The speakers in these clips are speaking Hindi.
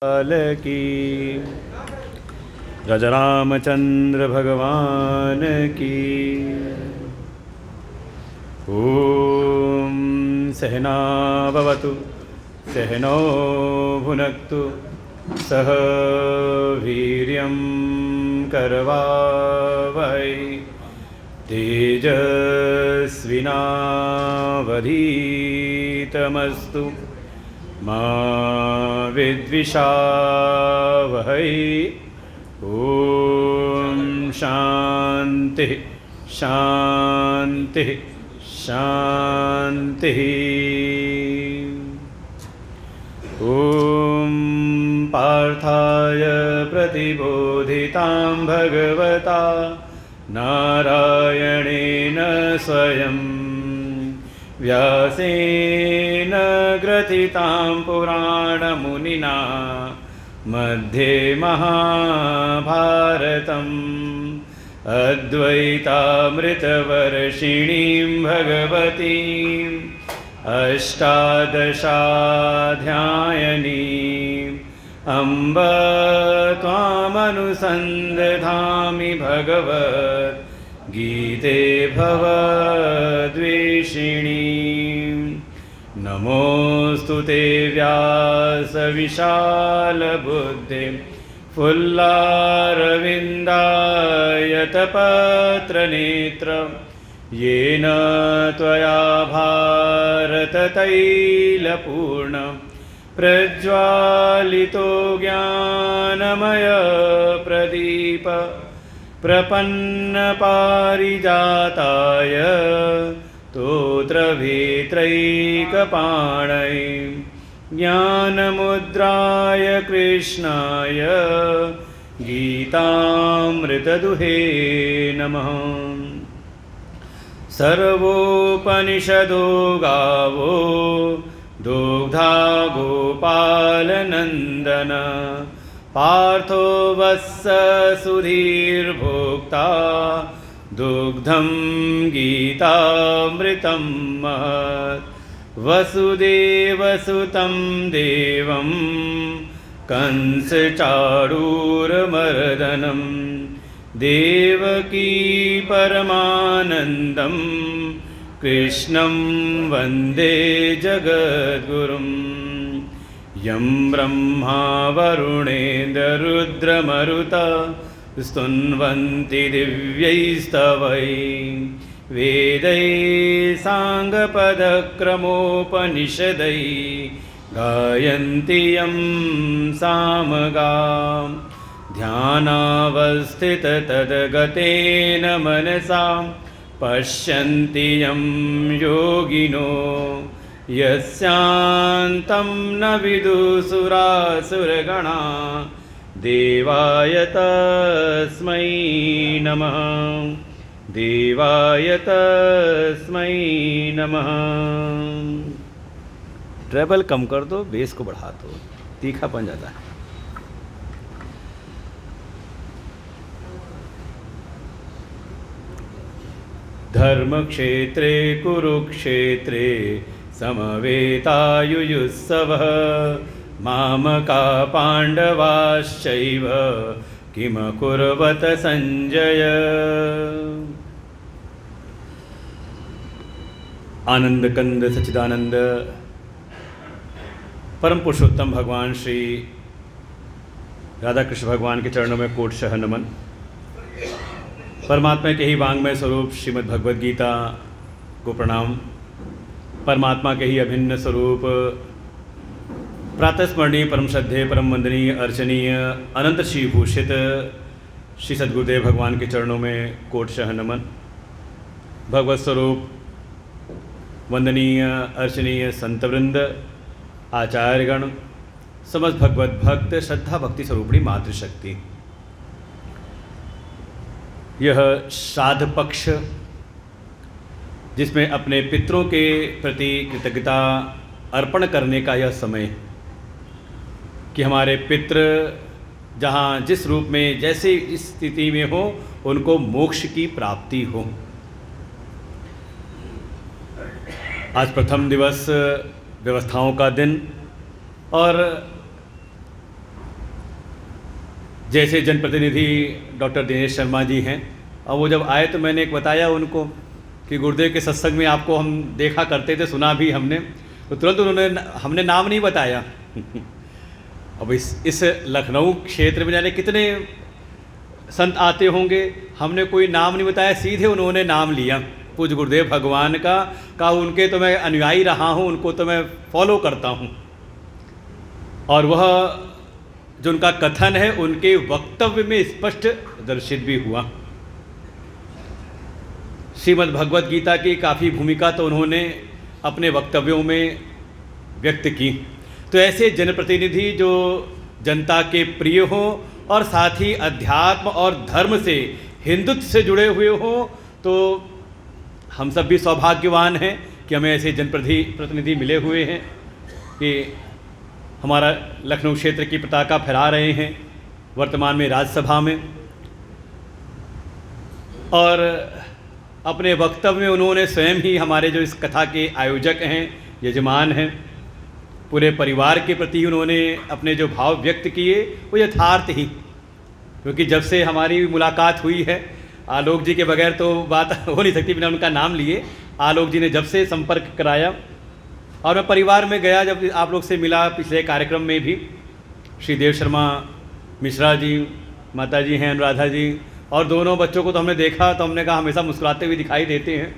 लाल की रामचंद्र भगवान की। ओम सहना भवतु सहनौ भुनक्तु सह वीर्यं करवावहै तेजस्विनावधीतमस्तु मा विद्विषावहै। ओम शांति शांति शांति। ओम पार्थाय प्रतिबोधितां भगवता नारायणेन स्वयं व्यासेन ग्रथितां पुराणमुनिना मध्ये महाभारतम् अद्वैतामृतवर्षिणीं भगवतीम् अष्टादशाध्यायनीम् अम्ब त्वामनुसन्दधामि भगवद्गीते भवद्वेषिणीम्। नमोऽस्तु ते व्यासविशालबुद्धिं फुल्लारविन्दायतपत्रनेत्रं येन त्वया भारततैलपूर्णं प्रज्वालितो ज्ञानमयप्रदीप प्रपन्नपारिजाताय स्तोत्रवेत्रैकपाणये ज्ञानमुद्राय कृष्णाय गीतामृतदुहे नमः। सर्वोपनिषदो गावो दुग्धा गोपालनन्दन पार्थो वत्स सुधीर्भोक्ता दुग्धं गीतामृतं महत्। वसुदेवसुतं देवं कंसचाणूरमर्दनं देवकी परमानन्दं कृष्णं वन्दे जगद्गुरुं। यं ब्रह्मा वरुणेन्द्ररुद्रमरुता स्तुन्वन्ति दिव्यैस्तवैः वेदैः साङ्गपदक्रमोपनिषदैः गायन्ति यं सामगां ध्यानावस्थिततद्गतेन मनसा पश्यन्ति यं योगिनो यस्यान्तं न विदुसुरासुरगणा देवाय तस्मै नमः देवाय तस्मै नमः। ट्रेबल कम कर दो, बेस को बढ़ा दो, तीखापन ज़्यादा है। धर्मक्षेत्रे कुरुक्षेत्रे समवेतायुयुत्सवः मामका पाण्डवाश्चैव किमकुर्वत संजय। आनंद कंद सच्चिदानंद परम पुरुषोत्तम भगवान श्री राधा कृष्ण भगवान के चरणों में कोटशः नमन। परमात्मा के ही वांग्मय स्वरूप श्रीमद् भगवद गीता को प्रणाम। परमात्मा के ही अभिन्न स्वरूप प्रातस्मरणीय परम श्रद्धेय परम वंदनीय अर्चनीय अनंत श्री भूषित श्री सद्गुरुदेव भगवान के चरणों में कोटशः नमन। भगवत स्वरूप वंदनीय अर्चनीय संतवृंद आचार्यगण समस्त भगवत भक्त श्रद्धा भक्ति स्वरूपणी मातृशक्ति। यह श्राद्ध पक्ष जिसमें अपने पितरों के प्रति कृतज्ञता अर्पण करने का यह समय कि हमारे पितृ जहाँ जिस रूप में जैसे इस स्थिति में हो उनको मोक्ष की प्राप्ति हो। आज प्रथम दिवस व्यवस्थाओं का दिन और जैसे जनप्रतिनिधि डॉक्टर दिनेश शर्मा जी हैं, और वो जब आए तो मैंने एक बताया उनको कि गुरुदेव के सत्संग में आपको हम देखा करते थे, सुना भी हमने, तो तुरंत हमने नाम नहीं बताया। अब इस लखनऊ क्षेत्र में जाने कितने संत आते होंगे, हमने कोई नाम नहीं बताया, सीधे उन्होंने नाम लिया पूज्य गुरुदेव भगवान का। कहा उनके तो मैं अनुयायी रहा हूँ, उनको तो मैं फॉलो करता हूँ। और वह जो उनका कथन है उनके वक्तव्य में स्पष्ट दर्शित भी हुआ। श्रीमद् भगवत गीता की काफ़ी भूमिका तो उन्होंने अपने वक्तव्यों में व्यक्त की। तो ऐसे जनप्रतिनिधि जो जनता के प्रिय हों और साथ ही अध्यात्म और धर्म से, हिंदुत्व से जुड़े हुए हों, तो हम सब भी सौभाग्यवान हैं कि हमें ऐसे जनप्रतिनिधि मिले हुए हैं कि हमारा लखनऊ क्षेत्र की पताका फहरा रहे हैं वर्तमान में राज्यसभा में। और अपने वक्तव्य में उन्होंने स्वयं ही, हमारे जो इस कथा के आयोजक हैं, यजमान हैं, पूरे परिवार के प्रति उन्होंने अपने जो भाव व्यक्त किए वो यथार्थ ही, क्योंकि जब से हमारी मुलाकात हुई है, आलोक जी के बगैर तो बात हो नहीं सकती बिना उनका नाम लिए। आलोक जी ने जब से संपर्क कराया और मैं परिवार में गया, जब आप लोग से मिला पिछले कार्यक्रम में भी, श्री देव शर्मा मिश्रा जी, माता जी हैं अनुराधा जी, और दोनों बच्चों को तो हमने देखा तो हमने कहा हमेशा मुस्कुराते हुए दिखाई देते हैं।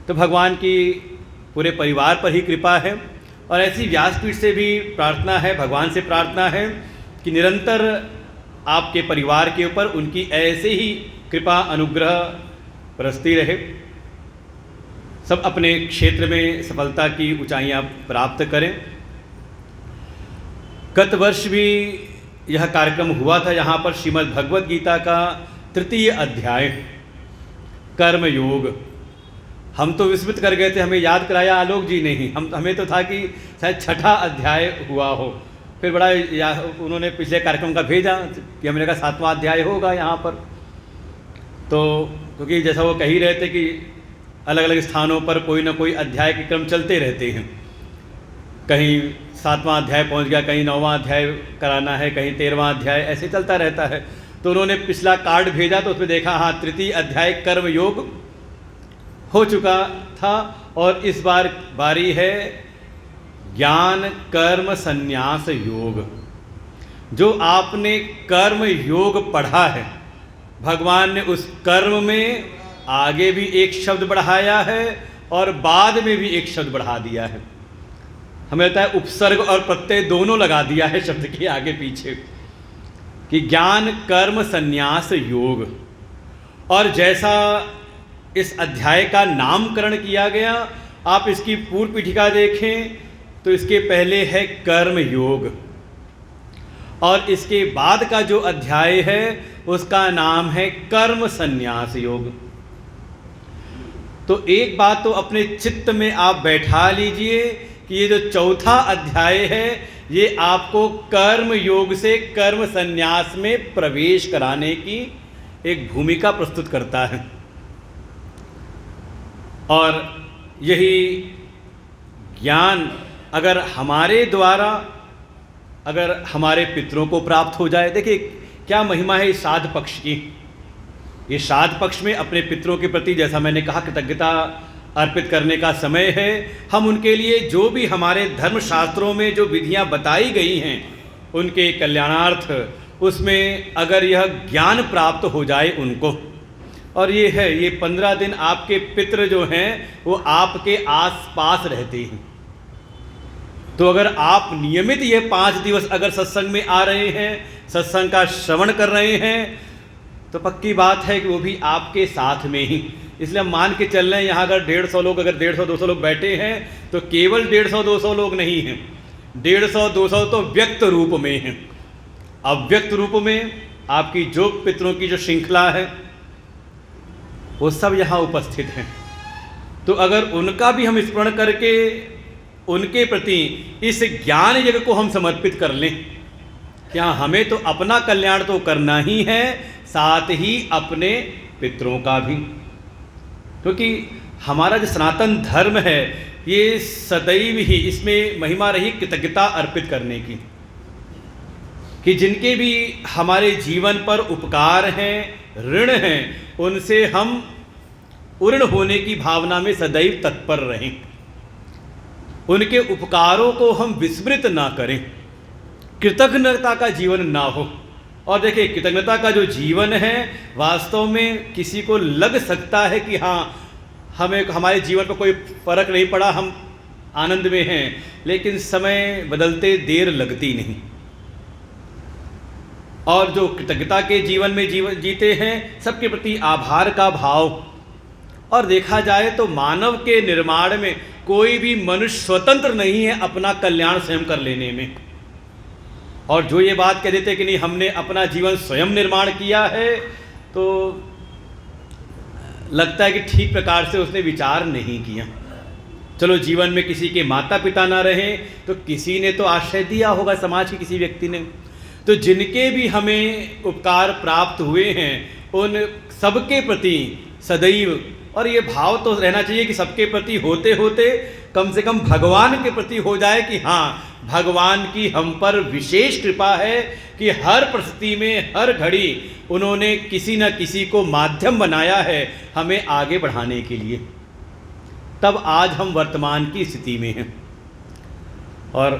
तो भगवान की पूरे परिवार पर ही कृपा है। और ऐसी व्यासपीठ से भी प्रार्थना है, भगवान से प्रार्थना है कि निरंतर आपके परिवार के ऊपर उनकी ऐसे ही कृपा अनुग्रह बरसती रहे, सब अपने क्षेत्र में सफलता की ऊंचाइयां प्राप्त करें। गत वर्ष भी यह कार्यक्रम हुआ था, यहाँ पर श्रीमद् भगवत गीता का 3य अध्याय कर्म योग, हम तो विस्मित कर गए थे, हमें याद कराया आलोक जी ने ही। हमें तो था कि शायद 6ठा अध्याय हुआ हो, फिर बड़ा उन्होंने पिछले कार्यक्रम का भेजा कि हमने कहा 7वां अध्याय होगा यहाँ पर। तो क्योंकि जैसा वो कह ही रहे थे कि अलग अलग स्थानों पर कोई ना कोई अध्याय के क्रम चलते रहते हैं, कहीं 7वां अध्याय पहुँच गया, कहीं 9वां अध्याय कराना है, कहीं 13वां अध्याय, ऐसे चलता रहता है। तो उन्होंने पिछला कार्ड भेजा तो उसमें देखा हाँ 3य अध्याय कर्म योग हो चुका था, और इस बार बारी है ज्ञान कर्म संन्यास योग। जो आपने कर्म योग पढ़ा है, भगवान ने उस कर्म में आगे भी एक शब्द बढ़ाया है और बाद में भी एक शब्द बढ़ा दिया है। हमें लगता है उपसर्ग और प्रत्यय दोनों लगा दिया है शब्द के आगे पीछे, कि ज्ञान कर्म संन्यास योग। और जैसा इस अध्याय का नामकरण किया गया, आप इसकी पूर्व पीठिका देखें तो इसके पहले है कर्म योग, और इसके बाद का जो अध्याय है उसका नाम है कर्म संन्यास योग। तो एक बात तो अपने चित्त में आप बैठा लीजिए कि ये जो 4था अध्याय है ये आपको कर्म योग से कर्म संन्यास में प्रवेश कराने की एक भूमिका प्रस्तुत करता है। और यही ज्ञान अगर हमारे द्वारा, अगर हमारे पितरों को प्राप्त हो जाए, देखिए क्या महिमा है इस श्राद्ध पक्ष की। ये श्राद्ध पक्ष में अपने पितरों के प्रति, जैसा मैंने कहा, कृतज्ञता अर्पित करने का समय है। हम उनके लिए जो भी हमारे धर्मशास्त्रों में जो विधियां बताई गई हैं उनके कल्याणार्थ, उसमें अगर यह ज्ञान प्राप्त हो जाए उनको, और ये है, ये 15 दिन आपके पितृ जो हैं वो आपके आसपास रहते हैं। तो अगर आप नियमित ये 5 दिवस अगर सत्संग में आ रहे हैं, सत्संग का श्रवण कर रहे हैं, तो पक्की बात है कि वो भी आपके साथ में ही। इसलिए हम मान के चल रहे हैं, यहाँ अगर 150 लोग, अगर 150-200 लोग बैठे हैं तो केवल 150-200 लोग नहीं हैं, 150-200 तो व्यक्त रूप में हैं। अव्यक्त रूप में आपकी जो पितरों की जो श्रृंखला है वो सब यहाँ उपस्थित हैं। तो अगर उनका भी हम स्मरण करके उनके प्रति इस ज्ञान यज्ञ को हम समर्पित कर लें, क्या हमें तो अपना कल्याण तो करना ही है, साथ ही अपने पितरों का भी। क्योंकि हमारा जो सनातन धर्म है ये सदैव ही इसमें महिमा रही कृतज्ञता अर्पित करने की, कि जिनके भी हमारे जीवन पर उपकार हैं, ऋण हैं, उनसे हम उऋण होने की भावना में सदैव तत्पर रहें, उनके उपकारों को हम विस्मृत ना करें, कृतज्ञता का जीवन ना हो। और देखिए, कृतज्ञता का जो जीवन है वास्तव में किसी को लग सकता है कि हाँ, हमें हमारे जीवन पर कोई फर्क नहीं पड़ा, हम आनंद में हैं, लेकिन समय बदलते देर लगती नहीं। और जो कृतज्ञता के जीवन में जीते हैं, सबके प्रति आभार का भाव। और देखा जाए तो मानव के निर्माण में कोई भी मनुष्य स्वतंत्र नहीं है अपना कल्याण स्वयं कर लेने में। और जो ये बात कह देते कि नहीं, हमने अपना जीवन स्वयं निर्माण किया है, तो लगता है कि ठीक प्रकार से उसने विचार नहीं किया। चलो, जीवन में किसी के माता पिता ना रहें तो किसी ने तो आश्रय दिया होगा, समाज के किसी व्यक्ति ने। तो जिनके भी हमें उपकार प्राप्त हुए हैं उन सबके प्रति सदैव, और ये भाव तो रहना चाहिए कि सबके प्रति होते होते कम से कम भगवान के प्रति हो जाए कि हाँ, भगवान की हम पर विशेष कृपा है कि हर परिस्थिति में, हर घड़ी उन्होंने किसी न किसी को माध्यम बनाया है हमें आगे बढ़ाने के लिए। तब आज हम वर्तमान की स्थिति में हैं। और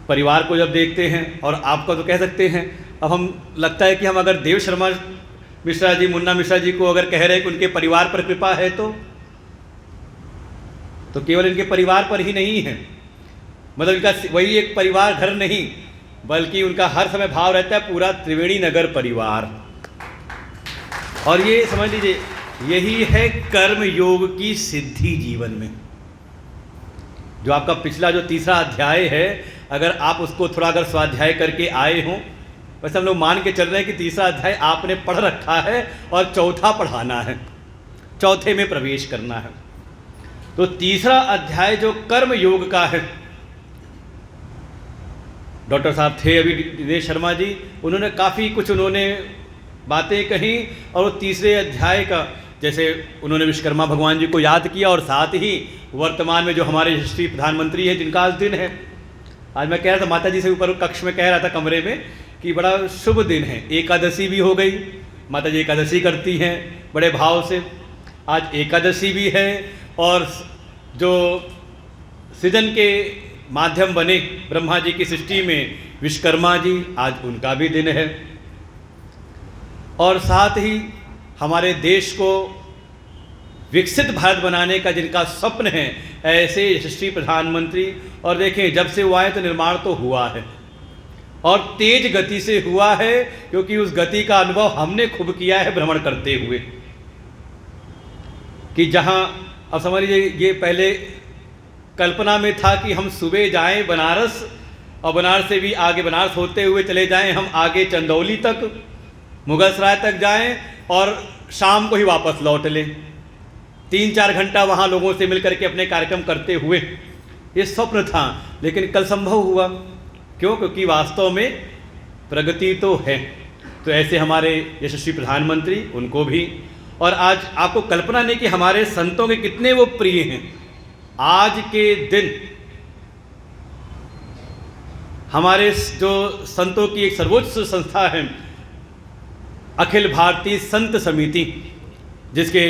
परिवार को जब देखते हैं, और आपका तो कह सकते हैं, अब हम लगता है कि हम अगर देव शर्मा मिश्रा जी, मुन्ना मिश्रा जी को अगर कह रहे हैं कि उनके परिवार पर कृपा है, तो केवल इनके परिवार पर ही नहीं है, मतलब इनका वही एक परिवार घर नहीं, बल्कि उनका हर समय भाव रहता है पूरा त्रिवेणी नगर परिवार। और ये समझ लीजिए, यही है कर्म योग की सिद्धि जीवन में। जो आपका पिछला जो तीसरा अध्याय है, अगर आप उसको थोड़ा अगर स्वाध्याय करके आए हों, वैसे हम लोग मान के चल रहे हैं कि तीसरा अध्याय आपने पढ़ रखा है और चौथा पढ़ाना है, चौथे में प्रवेश करना है। तो तीसरा अध्याय जो कर्म योग का है, डॉक्टर साहब थे अभी दिनेश शर्मा जी, उन्होंने काफ़ी कुछ उन्होंने बातें कही। और वो तीसरे अध्याय का, जैसे उन्होंने विश्वकर्मा भगवान जी को याद किया, और साथ ही वर्तमान में जो हमारे यशस्वी प्रधानमंत्री हैं जिनका आज दिन है। आज मैं कह रहा था माता जी से ऊपर कक्ष में, कह रहा था कमरे में कि बड़ा शुभ दिन है, एकादशी भी हो गई, माता जी एकादशी करती हैं बड़े भाव से, आज एकादशी भी है। और जो सृजन के माध्यम बने ब्रह्मा जी की सृष्टि में विश्वकर्मा जी, आज उनका भी दिन है। और साथ ही हमारे देश को विकसित भारत बनाने का जिनका स्वप्न है, ऐसे यशस्वी प्रधानमंत्री। और देखें, जब से वो आए तो निर्माण तो हुआ है, और तेज गति से हुआ है, क्योंकि उस गति का अनुभव हमने खूब किया है भ्रमण करते हुए। कि जहाँ, अब समझ लीजिए, ये पहले कल्पना में था कि हम सुबह जाएं बनारस, और बनारस से भी आगे, बनारस होते हुए चले जाएं हम आगे चंदौली तक, मुगलसराय तक जाएं, और शाम को ही वापस लौट लें, 3-4 घंटा वहाँ लोगों से मिलकर के अपने कार्यक्रम करते हुए। ये स्वप्न था, लेकिन कल संभव हुआ। क्यों? क्योंकि वास्तव में प्रगति तो है। तो ऐसे हमारे यशस्वी प्रधानमंत्री, उनको भी। और आज आपको कल्पना नहीं कि हमारे संतों के कितने वो प्रिय हैं। आज के दिन हमारे जो संतों की एक सर्वोच्च संस्था है, अखिल भारतीय संत समिति, जिसके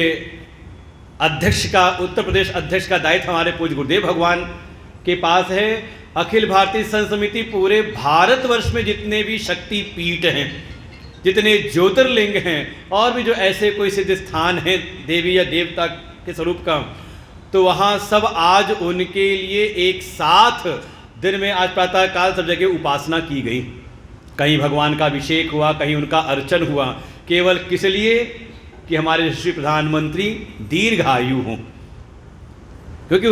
अध्यक्ष का, उत्तर प्रदेश अध्यक्ष का दायित्व हमारे पूज्य गुरुदेव भगवान के पास है। अखिल भारतीय संत समिति पूरे भारतवर्ष में जितने भी शक्ति पीठ हैं, जितने ज्योतिर्लिंग हैं, और भी जो ऐसे कोई सिद्ध स्थान हैं देवी या देवता के स्वरूप का, तो वहाँ सब आज उनके लिए एक साथ दिन में आज प्रातः काल सब जगह उपासना की गई। कहीं भगवान का अभिषेक हुआ, कहीं उनका अर्चन हुआ, केवल किस लिए? कि हमारे यशस्वी प्रधानमंत्री दीर्घायु हों। क्योंकि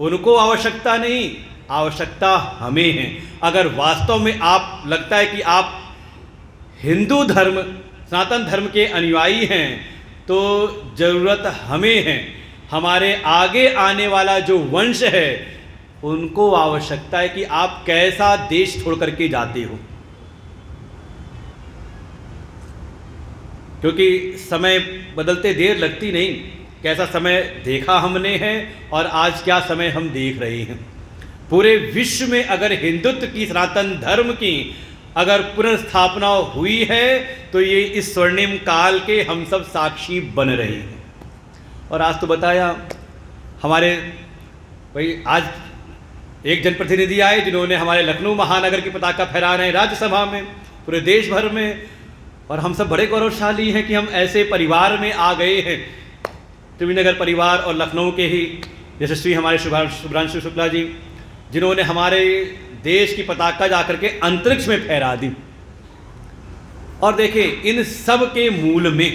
उनको आवश्यकता नहीं, आवश्यकता हमें है। अगर वास्तव में आप, लगता है कि आप हिंदू धर्म, सनातन धर्म के अनुयायी हैं, तो ज़रूरत हमें है। हमारे आगे आने वाला जो वंश है, उनको आवश्यकता है कि आप कैसा देश छोड़ करके जाते हो। क्योंकि समय बदलते देर लगती नहीं। कैसा समय देखा हमने है, और आज क्या समय हम देख रहे हैं। पूरे विश्व में अगर हिंदुत्व की, सनातन धर्म की अगर पुनर्स्थापना हुई है तो ये इस स्वर्णिम काल के हम सब साक्षी बन रहे हैं। और आज तो बताया हमारे भाई, आज एक जनप्रतिनिधि आए जिन्होंने हमारे लखनऊ महानगर की पताका फहरा रहे हैं राज्यसभा में, पूरे देश भर में, और हम सब बड़े गौरवशाली हैं कि हम ऐसे परिवार में आ गए हैं। त्रिवेणीनगर परिवार और लखनऊ के ही यशस्वी हमारे शुभ्रांशु शुक्ला जी, जिन्होंने हमारे देश की पताका जाकर के अंतरिक्ष में फहरा दी। और देखिए, इन सब के मूल में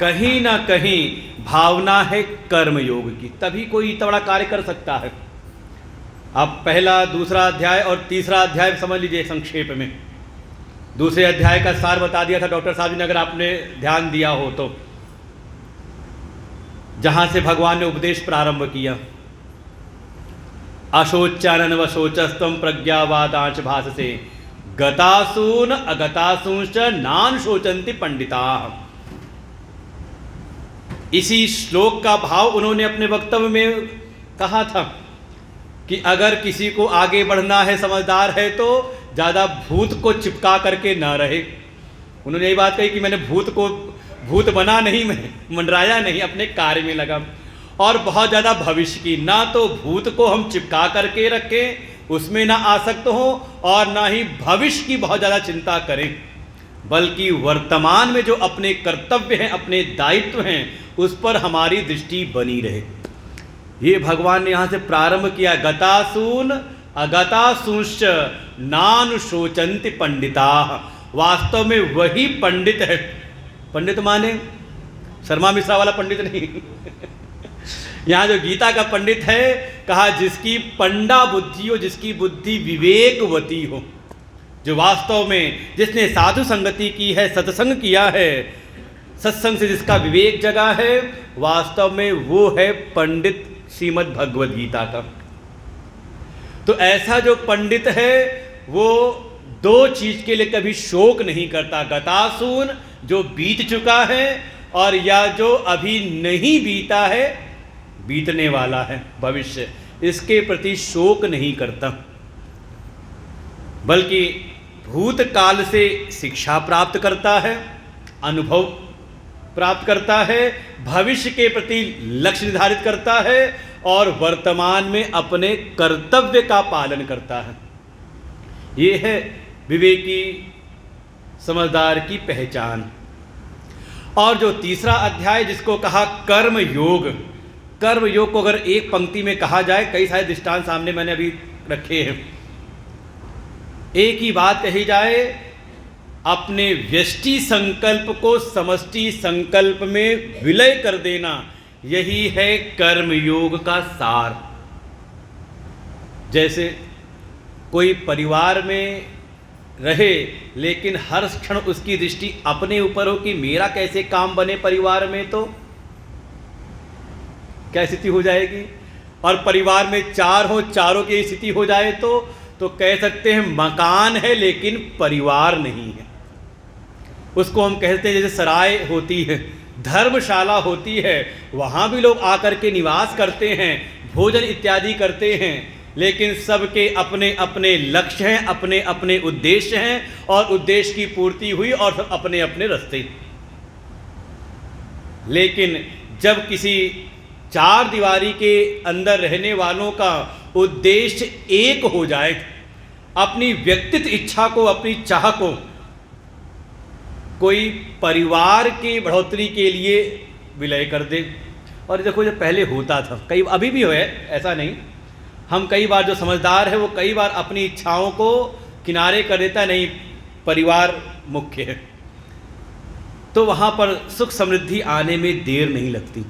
कहीं ना कहीं भावना है कर्मयोग की, तभी कोई इतना बड़ा कार्य कर सकता है। आप पहला, दूसरा अध्याय और तीसरा अध्याय समझ लीजिए संक्षेप में। दूसरे अध्याय का सार बता दिया था डॉक्टर साहब जी ने, अगर आपने ध्यान दिया हो तो, जहां से भगवान ने उपदेश प्रारंभ किया। अशोचानन व शोचस्तम प्रज्ञावादांश भाससे गतासून अगतासूंश्च नान शोचन्ति पंडिता। इसी श्लोक का भाव उन्होंने अपने वक्तव्य में कहा था कि अगर किसी को आगे बढ़ना है, समझदार है, तो ज़्यादा भूत को चिपका करके ना रहे। उन्होंने यही बात कही कि मैंने भूत बना नहीं, मैं मंडराया नहीं, अपने कार्य में लगा। और बहुत ज़्यादा भविष्य की, ना तो भूत को हम चिपका करके रखें, उसमें ना आसक्त हो, और ना ही भविष्य की बहुत ज़्यादा चिंता करें, बल्कि वर्तमान में जो अपने कर्तव्य हैं, अपने दायित्व हैं, उस पर हमारी दृष्टि बनी रहे। ये भगवान ने यहाँ से प्रारंभ किया। गतासून अगतासूंश्च नान शोचन्ति पंडिता। वास्तव में वही पंडित है। पंडित माने शर्मा मिश्रा वाला पंडित नहीं यहाँ जो गीता का पंडित है, कहा जिसकी पंडा बुद्धि हो, जिसकी बुद्धि विवेकवती हो, जो वास्तव में जिसने साधु संगति की है, सत्संग किया है, सत्संग से जिसका विवेक जगा है, वास्तव में वो है पंडित श्रीमद् भगवद गीता का। तो ऐसा जो पंडित है वो दो चीज के लिए कभी शोक नहीं करता। गतासून, जो बीत चुका है, और या जो अभी नहीं बीता है, बीतने वाला है भविष्य, इसके प्रति शोक नहीं करता, बल्कि भूतकाल से शिक्षा प्राप्त करता है, अनुभव प्राप्त करता है, भविष्य के प्रति लक्ष्य निर्धारित करता है, और वर्तमान में अपने कर्तव्य का पालन करता है। ये है विवेकी समझदार की पहचान। और जो तीसरा अध्याय जिसको कहा कर्म योग, कर्म योग को अगर एक पंक्ति में कहा जाए, कई सारे दृष्टांत सामने मैंने अभी रखे हैं, एक ही बात कही जाए, अपने व्यष्टि संकल्प को समष्टि संकल्प में विलय कर देना, यही है कर्म योग का सार। जैसे कोई परिवार में रहे, लेकिन हर क्षण उसकी दृष्टि अपने ऊपर हो कि मेरा कैसे काम बने परिवार में, तो क्या स्थिति हो जाएगी। और परिवार में चार हो, चारों की स्थिति हो जाए तो कह सकते हैं मकान है लेकिन परिवार नहीं है। उसको हम कहते हैं जैसे सराय होती है, धर्मशाला होती है, वहाँ भी लोग आकर के निवास करते हैं, भोजन इत्यादि करते हैं, लेकिन सबके अपने अपने लक्ष्य हैं, अपने अपने उद्देश्य हैं, और उद्देश्य की पूर्ति हुई और सब अपने अपने रास्ते। लेकिन जब किसी चार दीवारी के अंदर रहने वालों का उद्देश्य एक हो जाए, अपनी व्यक्तिगत इच्छा को, अपनी चाह को कोई परिवार की बढ़ोतरी के लिए विलय कर दे। और देखो, जो पहले होता था, कई अभी भी है, ऐसा नहीं, हम कई बार, जो समझदार है वो कई बार अपनी इच्छाओं को किनारे कर देता, नहीं परिवार मुख्य है, तो वहाँ पर सुख समृद्धि आने में देर नहीं लगती।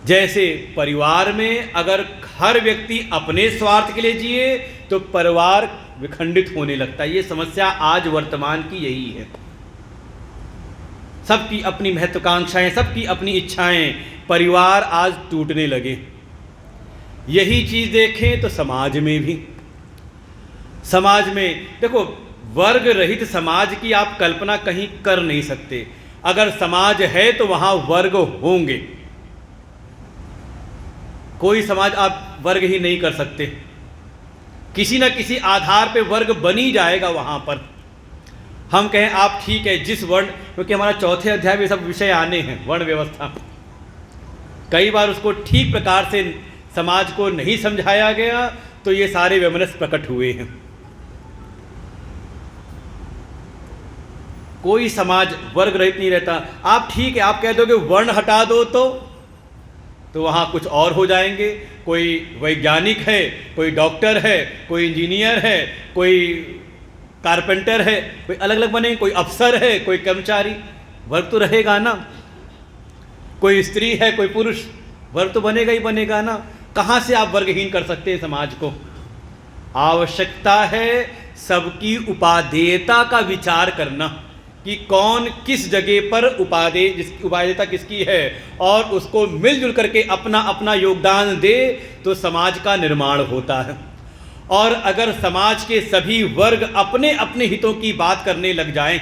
जैसे परिवार में अगर हर व्यक्ति अपने स्वार्थ के लिए जिए तो परिवार विखंडित होने लगता है। ये समस्या आज वर्तमान की यही है। सबकी अपनी महत्वाकांक्षाएं, सबकी अपनी इच्छाएं, परिवार आज टूटने लगे। यही चीज़ देखें तो समाज में भी, समाज में देखो, वर्ग रहित समाज की आप कल्पना कहीं कर नहीं सकते। अगर समाज है तो वहाँ वर्ग होंगे। कोई समाज आप वर्ग ही नहीं कर सकते, किसी न किसी आधार पे वर्ग बन ही जाएगा वहाँ पर। हम कहें आप ठीक है जिस वर्ण, क्योंकि हमारा चौथे अध्याय में सब विषय आने हैं, वर्ण व्यवस्था, कई बार उसको ठीक प्रकार से समाज को नहीं समझाया गया तो ये सारे वैमनस्य प्रकट हुए हैं। कोई समाज वर्ग रहित नहीं रहता। आप ठीक है, आप कह दोगे वर्ण हटा दो तो वहाँ कुछ और हो जाएंगे। कोई वैज्ञानिक है, कोई डॉक्टर है, कोई इंजीनियर है, कोई कारपेंटर है, कोई अलग अलग बने, कोई अफसर है, कोई कर्मचारी, वर्ग तो रहेगा ना। कोई स्त्री है, कोई पुरुष, वर्ग तो बनेगा ही बनेगा ना। कहाँ से आप वर्गहीन कर सकते हैं समाज को? आवश्यकता है सबकी उपादेयता का विचार करना कि कौन किस जगह पर उपादेयता किसकी है, और उसको मिलजुल करके अपना अपना योगदान दे तो समाज का निर्माण होता है। और अगर समाज के सभी वर्ग अपने अपने हितों की बात करने लग जाएं,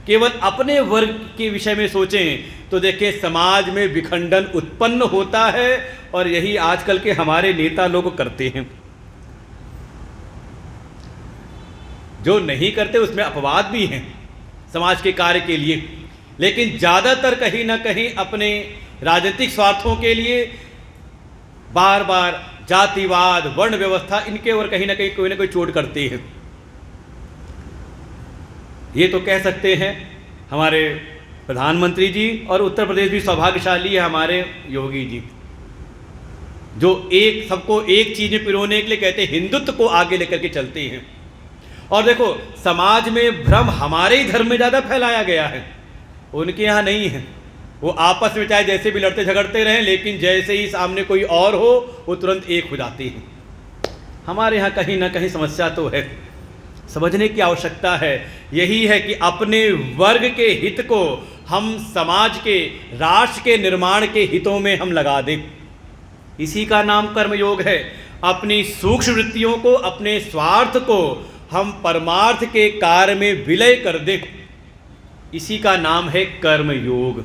केवल अपने वर्ग के विषय में सोचें, तो देखिए समाज में विखंडन उत्पन्न होता है। और यही आजकल के हमारे नेता लोग करते हैं। जो नहीं करते उसमें अपवाद भी हैं समाज के कार्य के लिए, लेकिन ज़्यादातर कहीं ना कहीं अपने राजनीतिक स्वार्थों के लिए बार बार जातिवाद, वर्ण व्यवस्था, इनके ओर कहीं ना कहीं कोई ना कोई चोट करते हैं। ये तो कह सकते हैं हमारे प्रधानमंत्री जी, और उत्तर प्रदेश भी सौभाग्यशाली है हमारे योगी जी, जो सबको एक चीज़ में पिरोने के लिए कहते हैं, हिंदुत्व को आगे लेकर के चलते हैं। और देखो समाज में भ्रम हमारे ही धर्म में ज़्यादा फैलाया गया है, उनके यहाँ नहीं है। वो आपस में चाहे जैसे भी लड़ते झगड़ते रहें, लेकिन जैसे ही सामने कोई और हो वो तुरंत एक हो जाते हैं। हमारे यहाँ कहीं ना कहीं समस्या तो है, समझने की आवश्यकता है। यही है कि अपने वर्ग के हित को हम समाज के, राष्ट्र के निर्माण के हितों में हम लगा दें। इसी का नाम कर्मयोग है। अपनी सूक्ष्म वृत्तियों को, अपने स्वार्थ को हम परमार्थ के कार्य में विलय कर दें, इसी का नाम है कर्मयोग।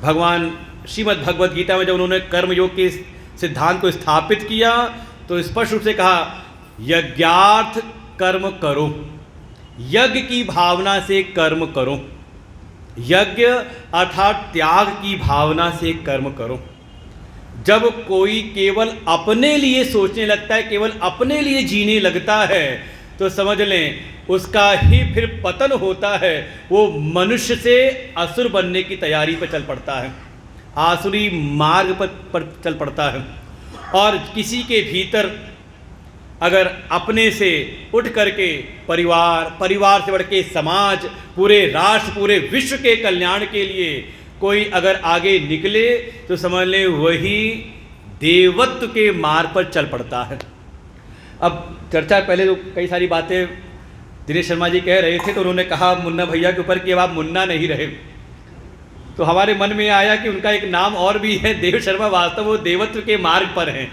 भगवान श्रीमद् भगवद गीता में जब उन्होंने कर्मयोग के सिद्धांत को स्थापित किया तो स्पष्ट रूप से कहा, यज्ञार्थ कर्म करो, यज्ञ की भावना से कर्म करो। यज्ञ अर्थात त्याग की भावना से कर्म करो। जब कोई केवल अपने लिए सोचने लगता है, केवल अपने लिए जीने लगता है, तो समझ लें उसका ही फिर पतन होता है। वो मनुष्य से असुर बनने की तैयारी पर चल पड़ता है, आसुरी मार्ग पर चल पड़ता है। और किसी के भीतर अगर अपने से उठ करके परिवार से बढ़ के समाज, पूरे राष्ट्र, पूरे विश्व के कल्याण के लिए कोई अगर आगे निकले, तो समझ लें वही देवत्व के मार्ग पर चल पड़ता है। अब चर्चा पहले तो कई सारी बातें दिनेश शर्मा जी कह रहे थे, तो उन्होंने कहा मुन्ना भैया के ऊपर कि अब आप मुन्ना नहीं रहे, तो हमारे मन में आया कि उनका एक नाम और भी है, देव शर्मा। वास्तव वो देवत्व के मार्ग पर हैं,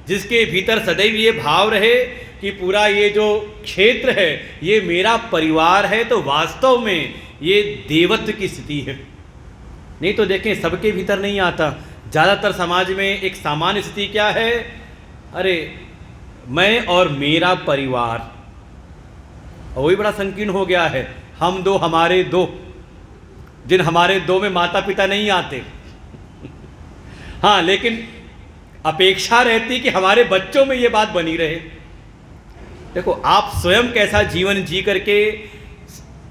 जिसके भीतर सदैव ये भाव रहे कि पूरा ये जो क्षेत्र है ये मेरा परिवार है, तो वास्तव में ये देवत्व की स्थिति है। नहीं तो देखें सबके भीतर नहीं आता। ज़्यादातर समाज में एक सामान्य स्थिति क्या है, अरे मैं और मेरा परिवार, वही बड़ा संकीर्ण हो गया है। हम दो, हमारे दो, जिन हमारे दो में माता पिता नहीं आते। हाँ, लेकिन अपेक्षा रहती कि हमारे बच्चों में ये बात बनी रहे। देखो आप स्वयं कैसा जीवन जी करके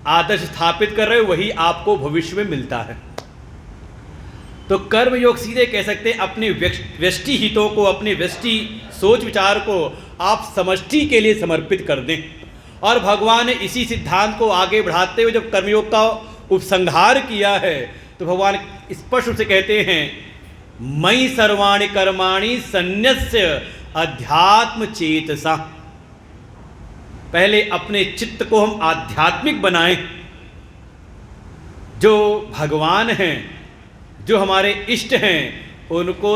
आदर्श स्थापित कर रहे हो, वही आपको भविष्य में मिलता है। तो कर्मयोग सीधे कह सकते हैं अपने व्यष्टि हितों को, अपने व्यष्टि सोच विचार को आप समष्टि के लिए समर्पित कर दें। और भगवान ने इसी सिद्धांत को आगे बढ़ाते हुए जब कर्मयोग का उपसंहार किया है, तो भगवान स्पष्ट रूप से कहते हैं, मयि सर्वाणि कर्माणि सन्न्यस्य अध्यात्म चेतसा। पहले अपने चित्त को हम आध्यात्मिक बनाएं। जो भगवान हैं, जो हमारे इष्ट हैं, उनको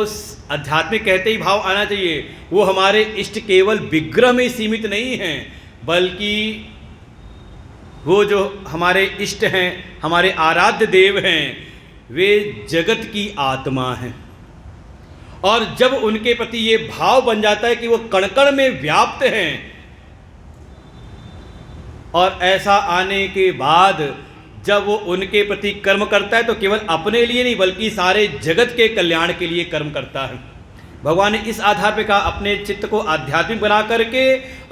आध्यात्मिक कहते ही भाव आना चाहिए। वो हमारे इष्ट केवल विग्रह में सीमित नहीं हैं, बल्कि वो जो हमारे इष्ट हैं, हमारे आराध्य देव हैं, वे जगत की आत्मा हैं। और जब उनके प्रति ये भाव बन जाता है कि वो कण कण में व्याप्त हैं, और ऐसा आने के बाद जब वो उनके प्रति कर्म करता है तो केवल अपने लिए नहीं बल्कि सारे जगत के कल्याण के लिए कर्म करता है। भगवान ने इस आधार पर कहा अपने चित्त को आध्यात्मिक बना करके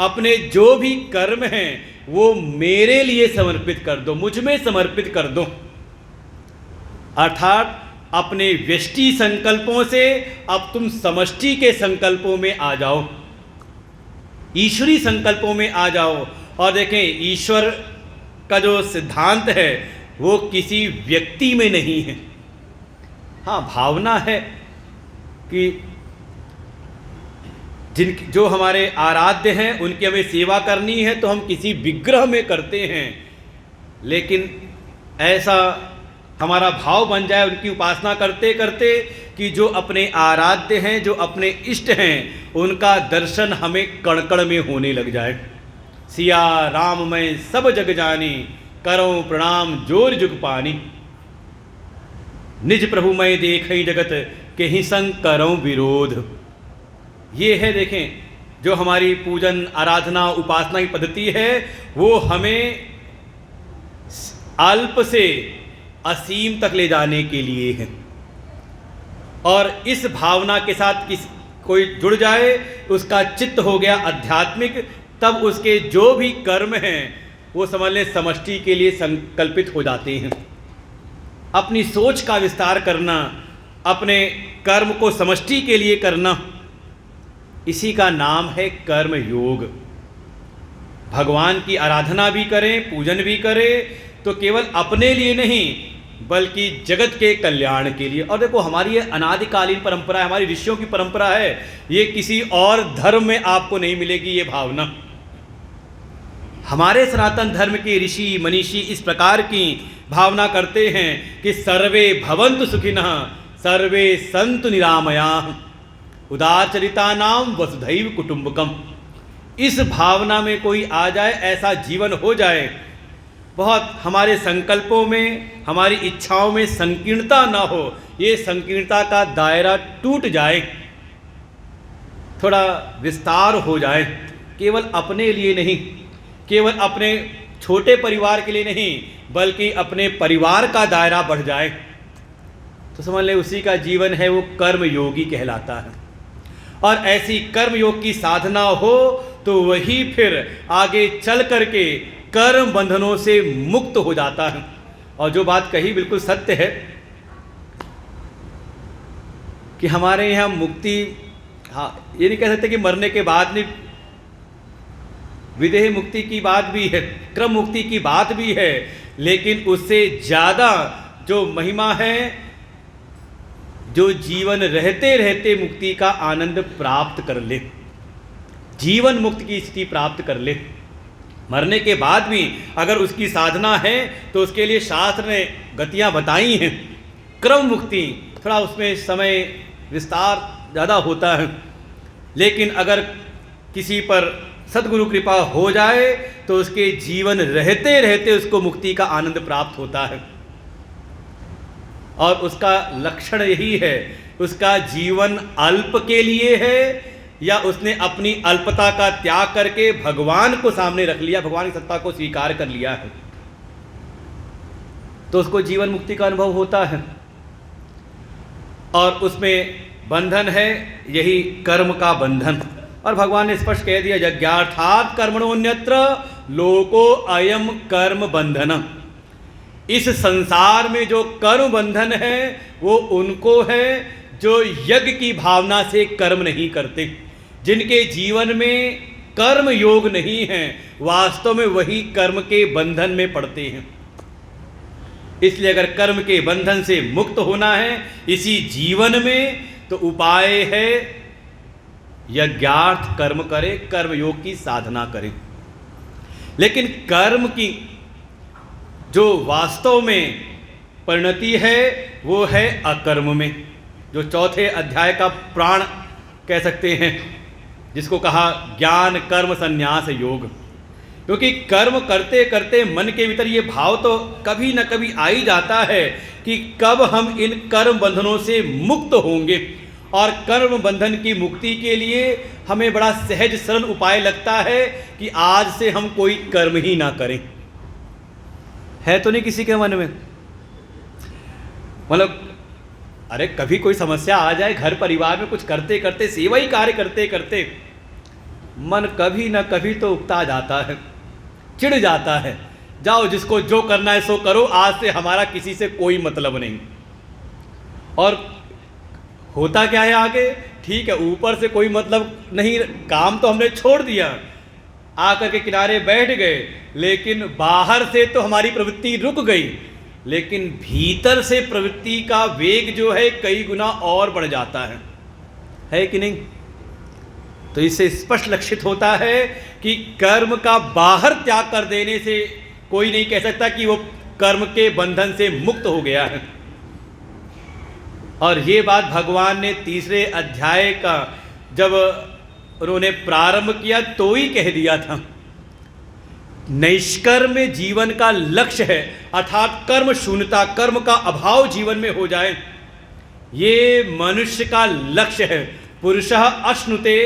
अपने जो भी कर्म हैं वो मेरे लिए समर्पित कर दो, मुझ में समर्पित कर दो। अर्थात अपने व्यष्टि संकल्पों से अब तुम समष्टि के संकल्पों में आ जाओ, ईश्वरी संकल्पों में आ जाओ। और देखें, ईश्वर का जो सिद्धांत है वो किसी व्यक्ति में नहीं है। हाँ, भावना है कि जो हमारे आराध्य हैं उनकी हमें सेवा करनी है तो हम किसी विग्रह में करते हैं, लेकिन ऐसा हमारा भाव बन जाए उनकी उपासना करते करते कि जो अपने आराध्य हैं, जो अपने इष्ट हैं, उनका दर्शन हमें कण कण में होने लग जाए। सिया राम मैं सब जग जानी, करो प्रणाम जोर जुग पानी। निज प्रभु मैं देखई जगत, के ही संग करो विरोध। ये है, देखें, जो हमारी पूजन आराधना उपासना की पद्धति है वो हमें अल्प से असीम तक ले जाने के लिए है। और इस भावना के साथ कोई जुड़ जाए, उसका चित्त हो गया आध्यात्मिक, तब उसके जो भी कर्म हैं वो समझ लें समष्टि के लिए संकल्पित हो जाते हैं। अपनी सोच का विस्तार करना, अपने कर्म को समष्टि के लिए करना, इसी का नाम है कर्म योग। भगवान की आराधना भी करें, पूजन भी करें तो केवल अपने लिए नहीं बल्कि जगत के कल्याण के लिए। और देखो, हमारी ये अनादिकालीन परंपरा है, हमारी ऋषियों की परंपरा है, ये किसी और धर्म में आपको नहीं मिलेगी ये भावना। हमारे सनातन धर्म के ऋषि मनीषी इस प्रकार की भावना करते हैं कि सर्वे भवन्तु सुखिनः, सर्वे सन्तु निरामयाः, उदारचरितानां वसुधैव कुटुम्बकम्। इस भावना में कोई आ जाए, ऐसा जीवन हो जाए, बहुत हमारे संकल्पों में, हमारी इच्छाओं में संकीर्णता न हो, ये संकीर्णता का दायरा टूट जाए, थोड़ा विस्तार हो जाए, केवल अपने लिए नहीं, केवल अपने छोटे परिवार के लिए नहीं बल्कि अपने परिवार का दायरा बढ़ जाए, तो समझ लें उसी का जीवन है, वो कर्म योगी कहलाता है। और ऐसी कर्म योग की साधना हो तो वही फिर आगे चल करके कर्म बंधनों से मुक्त हो जाता है। और जो बात कही बिल्कुल सत्य है कि हमारे यहाँ मुक्ति, हाँ, ये नहीं कह सकते कि मरने के बाद नहीं, विदेह मुक्ति की बात भी है, क्रम मुक्ति की बात भी है, लेकिन उससे ज़्यादा जो महिमा है, जो जीवन रहते रहते मुक्ति का आनंद प्राप्त कर ले, जीवन मुक्त की स्थिति प्राप्त कर ले। मरने के बाद भी अगर उसकी साधना है तो उसके लिए शास्त्र ने गतियाँ बताई हैं। क्रम मुक्ति थोड़ा उसमें समय विस्तार ज़्यादा होता है, लेकिन अगर किसी पर सद्गुरु कृपा हो जाए तो उसके जीवन रहते रहते उसको मुक्ति का आनंद प्राप्त होता है। और उसका लक्षण यही है, उसका जीवन अल्प के लिए है या उसने अपनी अल्पता का त्याग करके भगवान को सामने रख लिया, भगवान की सत्ता को स्वीकार कर लिया है, तो उसको जीवन मुक्ति का अनुभव होता है। और उसमें बंधन है यही कर्म का बंधन। और भगवान ने स्पष्ट कह दिया, यज्ञार्थात् कर्मणोऽन्यत्र लोको अयम कर्म बंधन। इस संसार में जो कर्म बंधन है वो उनको है जो यज्ञ की भावना से कर्म नहीं करते, जिनके जीवन में कर्म योग नहीं है, वास्तव में वही कर्म के बंधन में पड़ते हैं। इसलिए अगर कर्म के बंधन से मुक्त होना है इसी जीवन में, तो उपाय है यज्ञार्थ कर्म करें, कर्म योग की साधना करें। लेकिन कर्म की जो वास्तव में परिणति है वो है अकर्म में, जो चौथे अध्याय का प्राण कह सकते हैं, जिसको कहा ज्ञान कर्म संन्यास योग। क्योंकि कर्म करते करते मन के भीतर ये भाव तो कभी न कभी आ ही जाता है कि कब हम इन कर्म बंधनों से मुक्त होंगे। और कर्म बंधन की मुक्ति के लिए हमें बड़ा सहज सरल उपाय लगता है कि आज से हम कोई कर्म ही ना करें। है तो नहीं किसी के मन में? मतलब अरे कभी कोई समस्या आ जाए घर परिवार में, कुछ करते करते, सेवा ही कार्य करते करते मन कभी ना कभी तो उकता जाता है, चिढ़ जाता है। जाओ, जिसको जो करना है सो करो, आज से हमारा किसी से कोई मतलब नहीं। और होता क्या है आगे? ठीक है, ऊपर से कोई मतलब नहीं, काम तो हमने छोड़ दिया, आकर के किनारे बैठ गए, लेकिन बाहर से तो हमारी प्रवृत्ति रुक गई, लेकिन भीतर से प्रवृत्ति का वेग जो है कई गुना और बढ़ जाता है कि नहीं? तो इससे स्पष्ट लक्षित होता है कि कर्म का बाहर त्याग कर देने से कोई नहीं कह सकता कि वो कर्म के बंधन से मुक्त हो गया है। और ये बात भगवान ने तीसरे अध्याय का जब उन्होंने प्रारंभ किया तो ही कह दिया था। नैष्कर्म जीवन का लक्ष्य है, अर्थात कर्म शून्यता, कर्म का अभाव जीवन में हो जाए, ये मनुष्य का लक्ष्य है। पुरुषः अश्नुते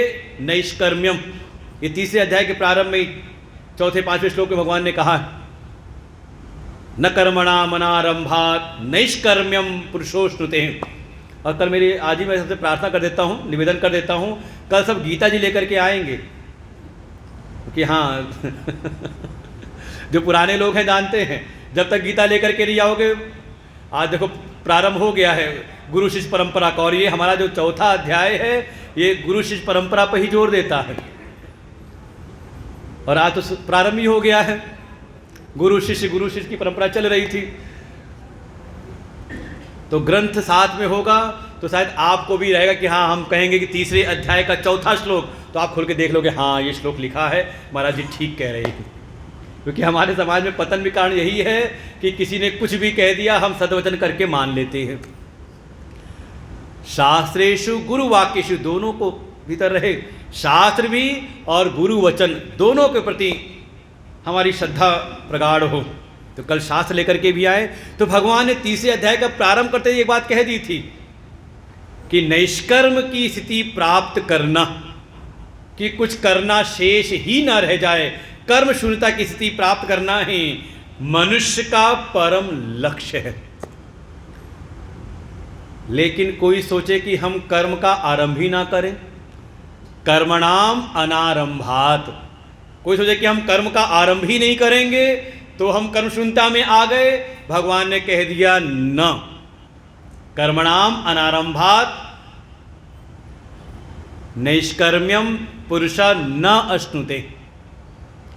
नैष्कर्म्यम, ये तीसरे अध्याय के प्रारंभ में चौथे पांचवें श्लोक में भगवान ने कहा, न कर्मणा मनारंभात नैष्कर्म्यम पुरुषोश्नुते। और कल मेरी आज ही मैं सबसे प्रार्थना कर देता हूँ, निवेदन कर देता हूँ, कल सब गीता जी लेकर के आएंगे कि हाँ जो पुराने लोग हैं जानते हैं, जब तक गीता लेकर के नहीं आओगे, आज देखो प्रारंभ हो गया है गुरु शिष्य परंपरा का, और ये हमारा जो चौथा अध्याय है ये गुरु शिष्य परंपरा पर ही जोर देता है। और आज तो प्रारंभ ही हो गया है, गुरु शिष्य की परंपरा चल रही थी। तो ग्रंथ साथ में होगा तो शायद आपको भी रहेगा कि हाँ, हम कहेंगे कि तीसरे अध्याय का चौथा श्लोक, तो आप खोल के देख लोगे, हाँ ये श्लोक लिखा है, महाराज जी ठीक कह रहे हैं। क्योंकि हमारे समाज में पतन भी कारण यही है कि किसी ने कुछ भी कह दिया, हम सदवचन करके मान लेते हैं। शास्त्रेषु गुरु वाक्येषु, दोनों को भीतर रहे, शास्त्र भी और गुरु वचन दोनों के प्रति हमारी श्रद्धा प्रगाढ़ हो। तो कल शास्त्र लेकर के भी आए, तो भगवान ने तीसरे अध्याय का प्रारंभ करते हुए एक बात कह दी थी कि नैष्कर्म की स्थिति प्राप्त करना, कि कुछ करना शेष ही न रह जाए, कर्म शून्यता की स्थिति प्राप्त करना ही मनुष्य का परम लक्ष्य है। लेकिन कोई सोचे कि हम कर्म का आरंभ ही ना करें, कर्मणाम अनारंभात, कोई सोचे कि हम कर्म का आरंभ ही नहीं करेंगे तो हम कर्म शून्यता में आ गए। भगवान ने कह दिया न, कर्मणाम अनारंभात नैष्कर्म्यम पुरुषा न अश्नुते।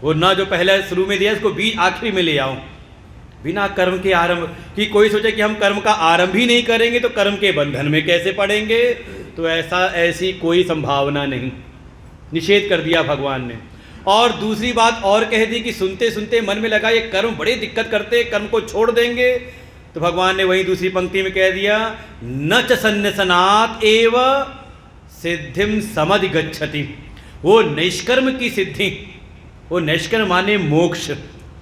वो न जो पहले शुरू में दिया इसको भी आखिरी में ले आओ, बिना कर्म के आरंभ कि कोई सोचे कि हम कर्म का आरंभ ही नहीं करेंगे तो कर्म के बंधन में कैसे पड़ेंगे, तो ऐसी कोई संभावना नहीं, निषेध कर दिया भगवान ने। और दूसरी बात और कह दी कि सुनते सुनते मन में लगा ये कर्म बड़े दिक्कत करते, कर्म को छोड़ देंगे, तो भगवान ने वहीं दूसरी पंक्ति में कह दिया न च सन्न्यसनात् एव सिद्धिम समधिगच्छति। वो नैष्कर्म की सिद्धि, वो नैष्कर्म माने मोक्ष,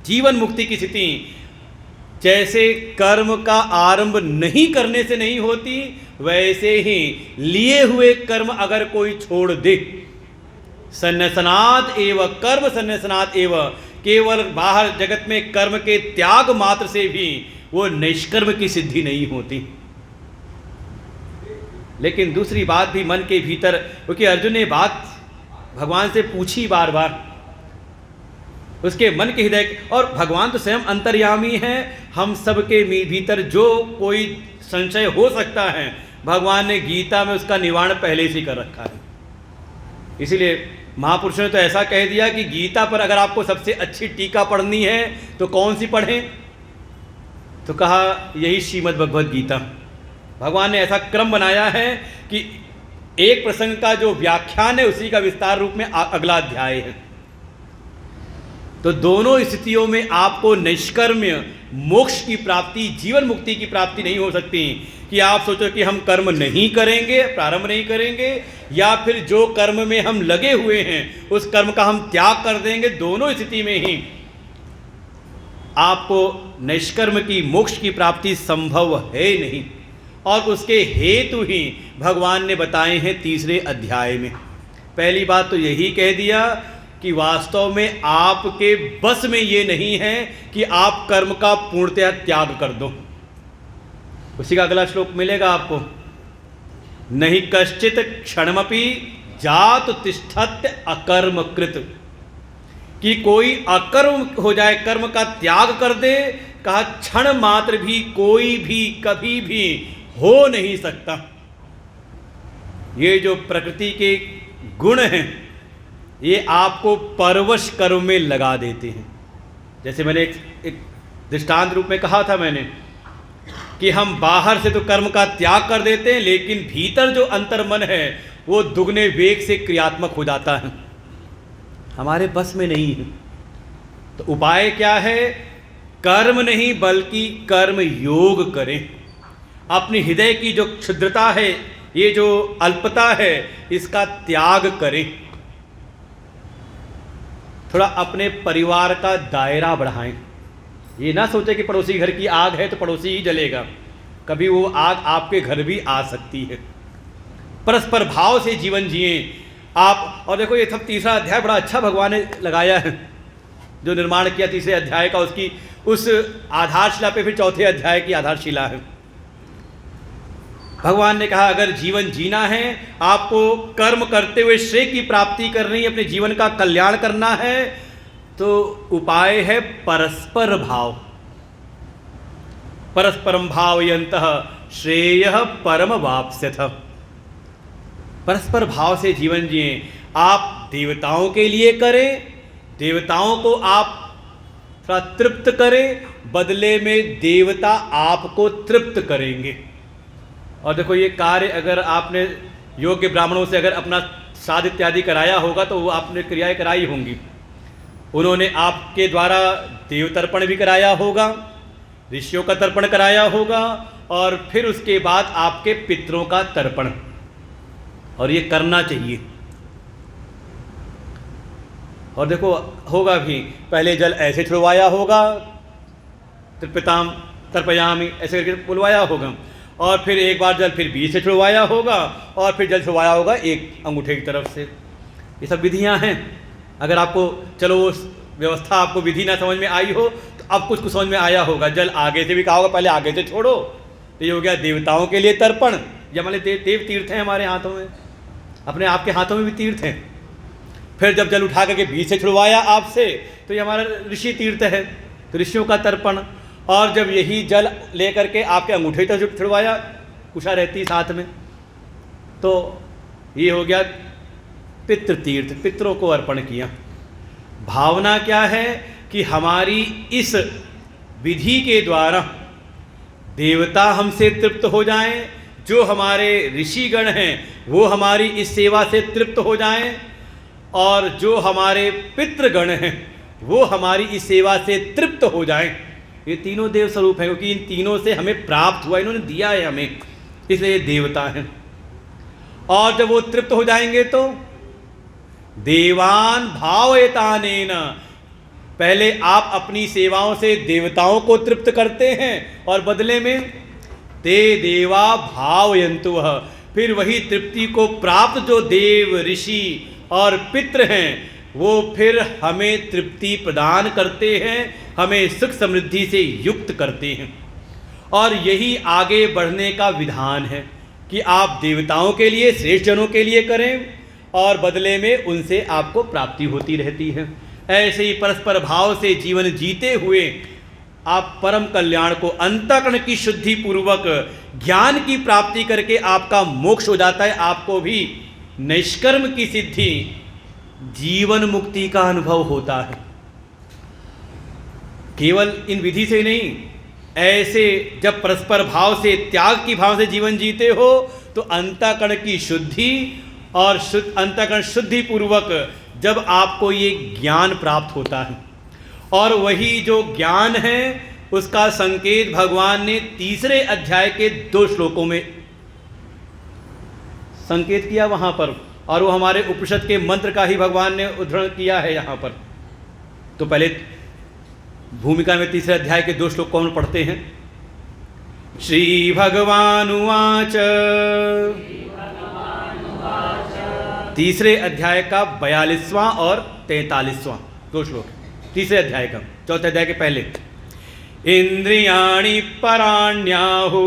जीवन मुक्ति की स्थिति, जैसे कर्म का आरंभ नहीं करने से नहीं होती, वैसे ही लिए हुए कर्म अगर कोई छोड़ दे, सन्न्यसनात् एव कर्म सन्न्यसनात् एव, केवल बाहर जगत में कर्म के त्याग मात्र से भी वो निष्कर्म की सिद्धि नहीं होती। लेकिन दूसरी बात भी मन के भीतर, क्योंकि अर्जुन ने बात भगवान से पूछी बार बार, उसके मन के हृदय, और भगवान तो स्वयं अंतर्यामी हैं, हम सबके भीतर जो कोई संशय हो सकता है भगवान ने गीता में उसका निवारण पहले से कर रखा है। इसीलिए महापुरुषों ने तो ऐसा कह दिया कि गीता पर अगर आपको सबसे अच्छी टीका पढ़नी है तो कौन सी पढ़ें, तो कहा यही श्रीमद् भगवद गीता। भगवान ने ऐसा क्रम बनाया है कि एक प्रसंग का जो व्याख्यान है उसी का विस्तार रूप में अगला अध्याय है। तो दोनों स्थितियों में आपको निष्कर्म्य मोक्ष की प्राप्ति, जीवन मुक्ति की प्राप्ति नहीं हो सकती कि आप सोचो कि हम कर्म नहीं करेंगे, प्रारंभ नहीं करेंगे, या फिर जो कर्म में हम लगे हुए हैं उस कर्म का हम त्याग कर देंगे। दोनों स्थिति में ही आपको निष्कर्म की मोक्ष की प्राप्ति संभव है नहीं। और उसके हेतु ही भगवान ने बताए हैं तीसरे अध्याय में। पहली बात तो यही कह दिया कि वास्तव में आपके बस में ये नहीं है कि आप कर्म का पूर्णतया त्याग कर दो। उसी का अगला श्लोक मिलेगा आपको, नहीं कश्चित क्षणमपि जात तिष्ठत्य अकर्म कृत, कि कोई अकर्म हो जाए, कर्म का त्याग कर दे, कहा क्षण मात्र भी कोई भी कभी भी हो नहीं सकता। ये जो प्रकृति के गुण हैं ये आपको परवश कर्म में लगा देते हैं। जैसे मैंने एक दृष्टांत रूप में कहा था मैंने कि हम बाहर से तो कर्म का त्याग कर देते हैं, लेकिन भीतर जो अंतर्मन है वो दुगने वेग से क्रियात्मक हो जाता है, हमारे बस में नहीं है। तो उपाय क्या है? कर्म नहीं बल्कि कर्म योग करें। अपनी हृदय की जो क्षुद्रता है, ये जो अल्पता है, इसका त्याग करें। थोड़ा अपने परिवार का दायरा बढ़ाएं। ये ना सोचे कि पड़ोसी घर की आग है तो पड़ोसी ही जलेगा, कभी वो आग आपके घर भी आ सकती है। परस्पर भाव से जीवन जिए आप। और देखो ये सब तीसरा अध्याय बड़ा अच्छा भगवान ने लगाया है, जो निर्माण किया तीसरे अध्याय का, उसकी उस आधारशिला पे फिर चौथे अध्याय की आधारशिला है। भगवान ने कहा अगर जीवन जीना है, आपको कर्म करते हुए श्रेय की प्राप्ति करनी है, अपने जीवन का कल्याण करना है, तो उपाय है परस्पर भाव। परस्परम भावयन्तः श्रेयः परम वाप्स्यथ। परस्पर भाव से जीवन जिए। आप देवताओं के लिए करें, देवताओं को आप थोड़ा तृप्त करें, बदले में देवता आपको तृप्त करेंगे। और देखो ये कार्य अगर आपने योग्य ब्राह्मणों से अगर अपना श्राद्ध इत्यादि कराया होगा तो वो आपने क्रियाएं कराई होंगी। उन्होंने आपके द्वारा देव तर्पण भी कराया होगा, ऋषियों का तर्पण कराया होगा, और फिर उसके बाद आपके पितरों का तर्पण। और ये करना चाहिए। और देखो होगा भी, पहले जल ऐसे छुड़वाया होगा, तृप्यताम तर्पयामि ऐसे करके बुलवाया होगा, और फिर एक बार जल फिर बीच से छुड़वाया होगा, और फिर जल छुड़वाया होगा एक अंगूठे की तरफ से। ये सब विधियां हैं। अगर आपको चलो वो व्यवस्था आपको विधि ना समझ में आई हो तो अब कुछ समझ में आया होगा। जल आगे से भी कहा होगा, पहले आगे से छोड़ो, तो ये हो गया देवताओं के लिए तर्पण। ये हमारे देव तीर्थ हैं हमारे हाथों में, अपने आपके हाथों में भी तीर्थ हैं। फिर जब जल उठा करके बीच से छुड़वाया आपसे, तो ये हमारा ऋषि तीर्थ है, तो ऋषियों का तर्पण। और जब यही जल लेकर के आपके अंगूठे तक छुड़वाया, कुशा रहती साथ में, तो ये हो गया पितृ तीर्थ, पितरों को अर्पण किया। भावना क्या है कि हमारी इस विधि के द्वारा देवता हमसे तृप्त हो जाएं, जो हमारे ऋषिगण हैं वो हमारी इस सेवा से तृप्त हो जाएं, और जो हमारे पितृगण हैं वो हमारी इस सेवा से तृप्त हो जाएं। ये तीनों देव स्वरूप हैं, क्योंकि इन तीनों से हमें प्राप्त हुआ, इन्होंने दिया है हमें, इसलिए देवता हैं। और जब वो तृप्त हो जाएंगे तो देवान भावयतानेन, पहले आप अपनी सेवाओं से देवताओं को तृप्त करते हैं, और बदले में ते देवा भावयन्तुः, फिर वही तृप्ति को प्राप्त जो देव ऋषि और पितृ हैं वो फिर हमें तृप्ति प्रदान करते हैं, हमें सुख समृद्धि से युक्त करते हैं। और यही आगे बढ़ने का विधान है कि आप देवताओं के लिए, श्रेष्ठ जनों के लिए करें, और बदले में उनसे आपको प्राप्ति होती रहती है। ऐसे ही परस्पर भाव से जीवन जीते हुए आप परम कल्याण को, अंतःकरण की शुद्धि पूर्वक ज्ञान की प्राप्ति करके आपका मोक्ष हो जाता है। आपको भी निष्कर्म की सिद्धि, जीवन मुक्ति का अनुभव होता है। केवल इन विधि से नहीं, ऐसे जब परस्पर भाव से, त्याग की भाव से जीवन जीते हो तो अंतःकरण की शुद्धि और अंतःकरण शुद्धि पूर्वक जब आपको ये ज्ञान प्राप्त होता है, और वही जो ज्ञान है उसका संकेत भगवान ने तीसरे अध्याय के 2 श्लोकों में संकेत किया वहाँ पर, और वो हमारे उपनिषद के मंत्र का ही भगवान ने उद्धरण किया है यहाँ पर। तो पहले भूमिका में तीसरे अध्याय के 2 श्लोक कौन पढ़ते हैं? श्री भगवानुवाच। तीसरे अध्याय का 42वां और 43वां दो श्लोक, तीसरे अध्याय का, चौथे अध्याय के पहले। इंद्रियाणि पराण्याहु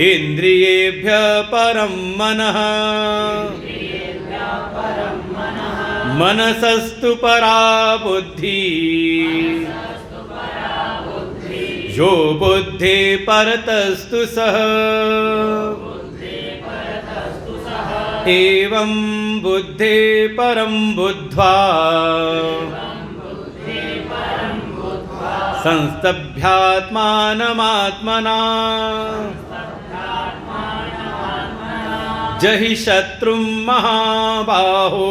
इंद्रियेभ्य परं मनः मनसस्तु परा बुद्धि यो बुद्धे परतस्तु सः एवं बुद्धे परं बुद्ध्वा संस्तभ्यात्मानमात्मना जहि शत्रुं महाबाहो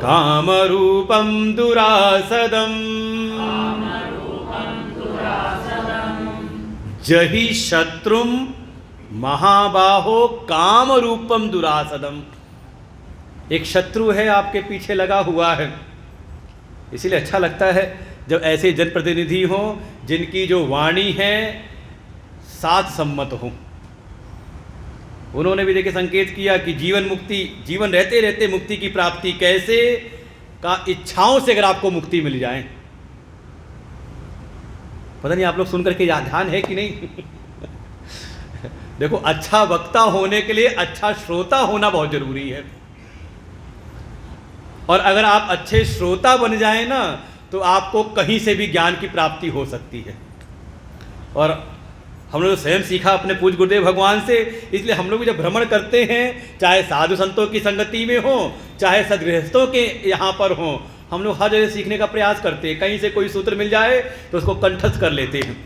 कामरूपं दुरासदम्। जहि शत्रुं महाबाहो कामरूपम दुरासदम। एक शत्रु है आपके पीछे लगा हुआ है, इसीलिए अच्छा लगता है जब ऐसे जनप्रतिनिधि हों जिनकी जो वाणी है साथ सम्मत हो। उन्होंने भी देखिए संकेत किया कि जीवन मुक्ति, जीवन रहते रहते मुक्ति की प्राप्ति कैसे, का इच्छाओं से अगर आपको मुक्ति मिल जाए। पता नहीं आप लोग सुन करके ध्यान है कि नहीं। देखो, अच्छा वक्ता होने के लिए अच्छा श्रोता होना बहुत जरूरी है, और अगर आप अच्छे श्रोता बन जाए ना तो आपको कहीं से भी ज्ञान की प्राप्ति हो सकती है। और हम लोग स्वयं सीखा अपने पूज्य गुरुदेव भगवान से, इसलिए हम लोग जब भ्रमण करते हैं, चाहे साधु संतों की संगति में हो, चाहे सदगृहस्थों के यहाँ पर हो, हम लोग हर जगह सीखने का प्रयास करते हैं। कहीं से कोई सूत्र मिल जाए तो उसको कंठस्थ कर लेते हैं।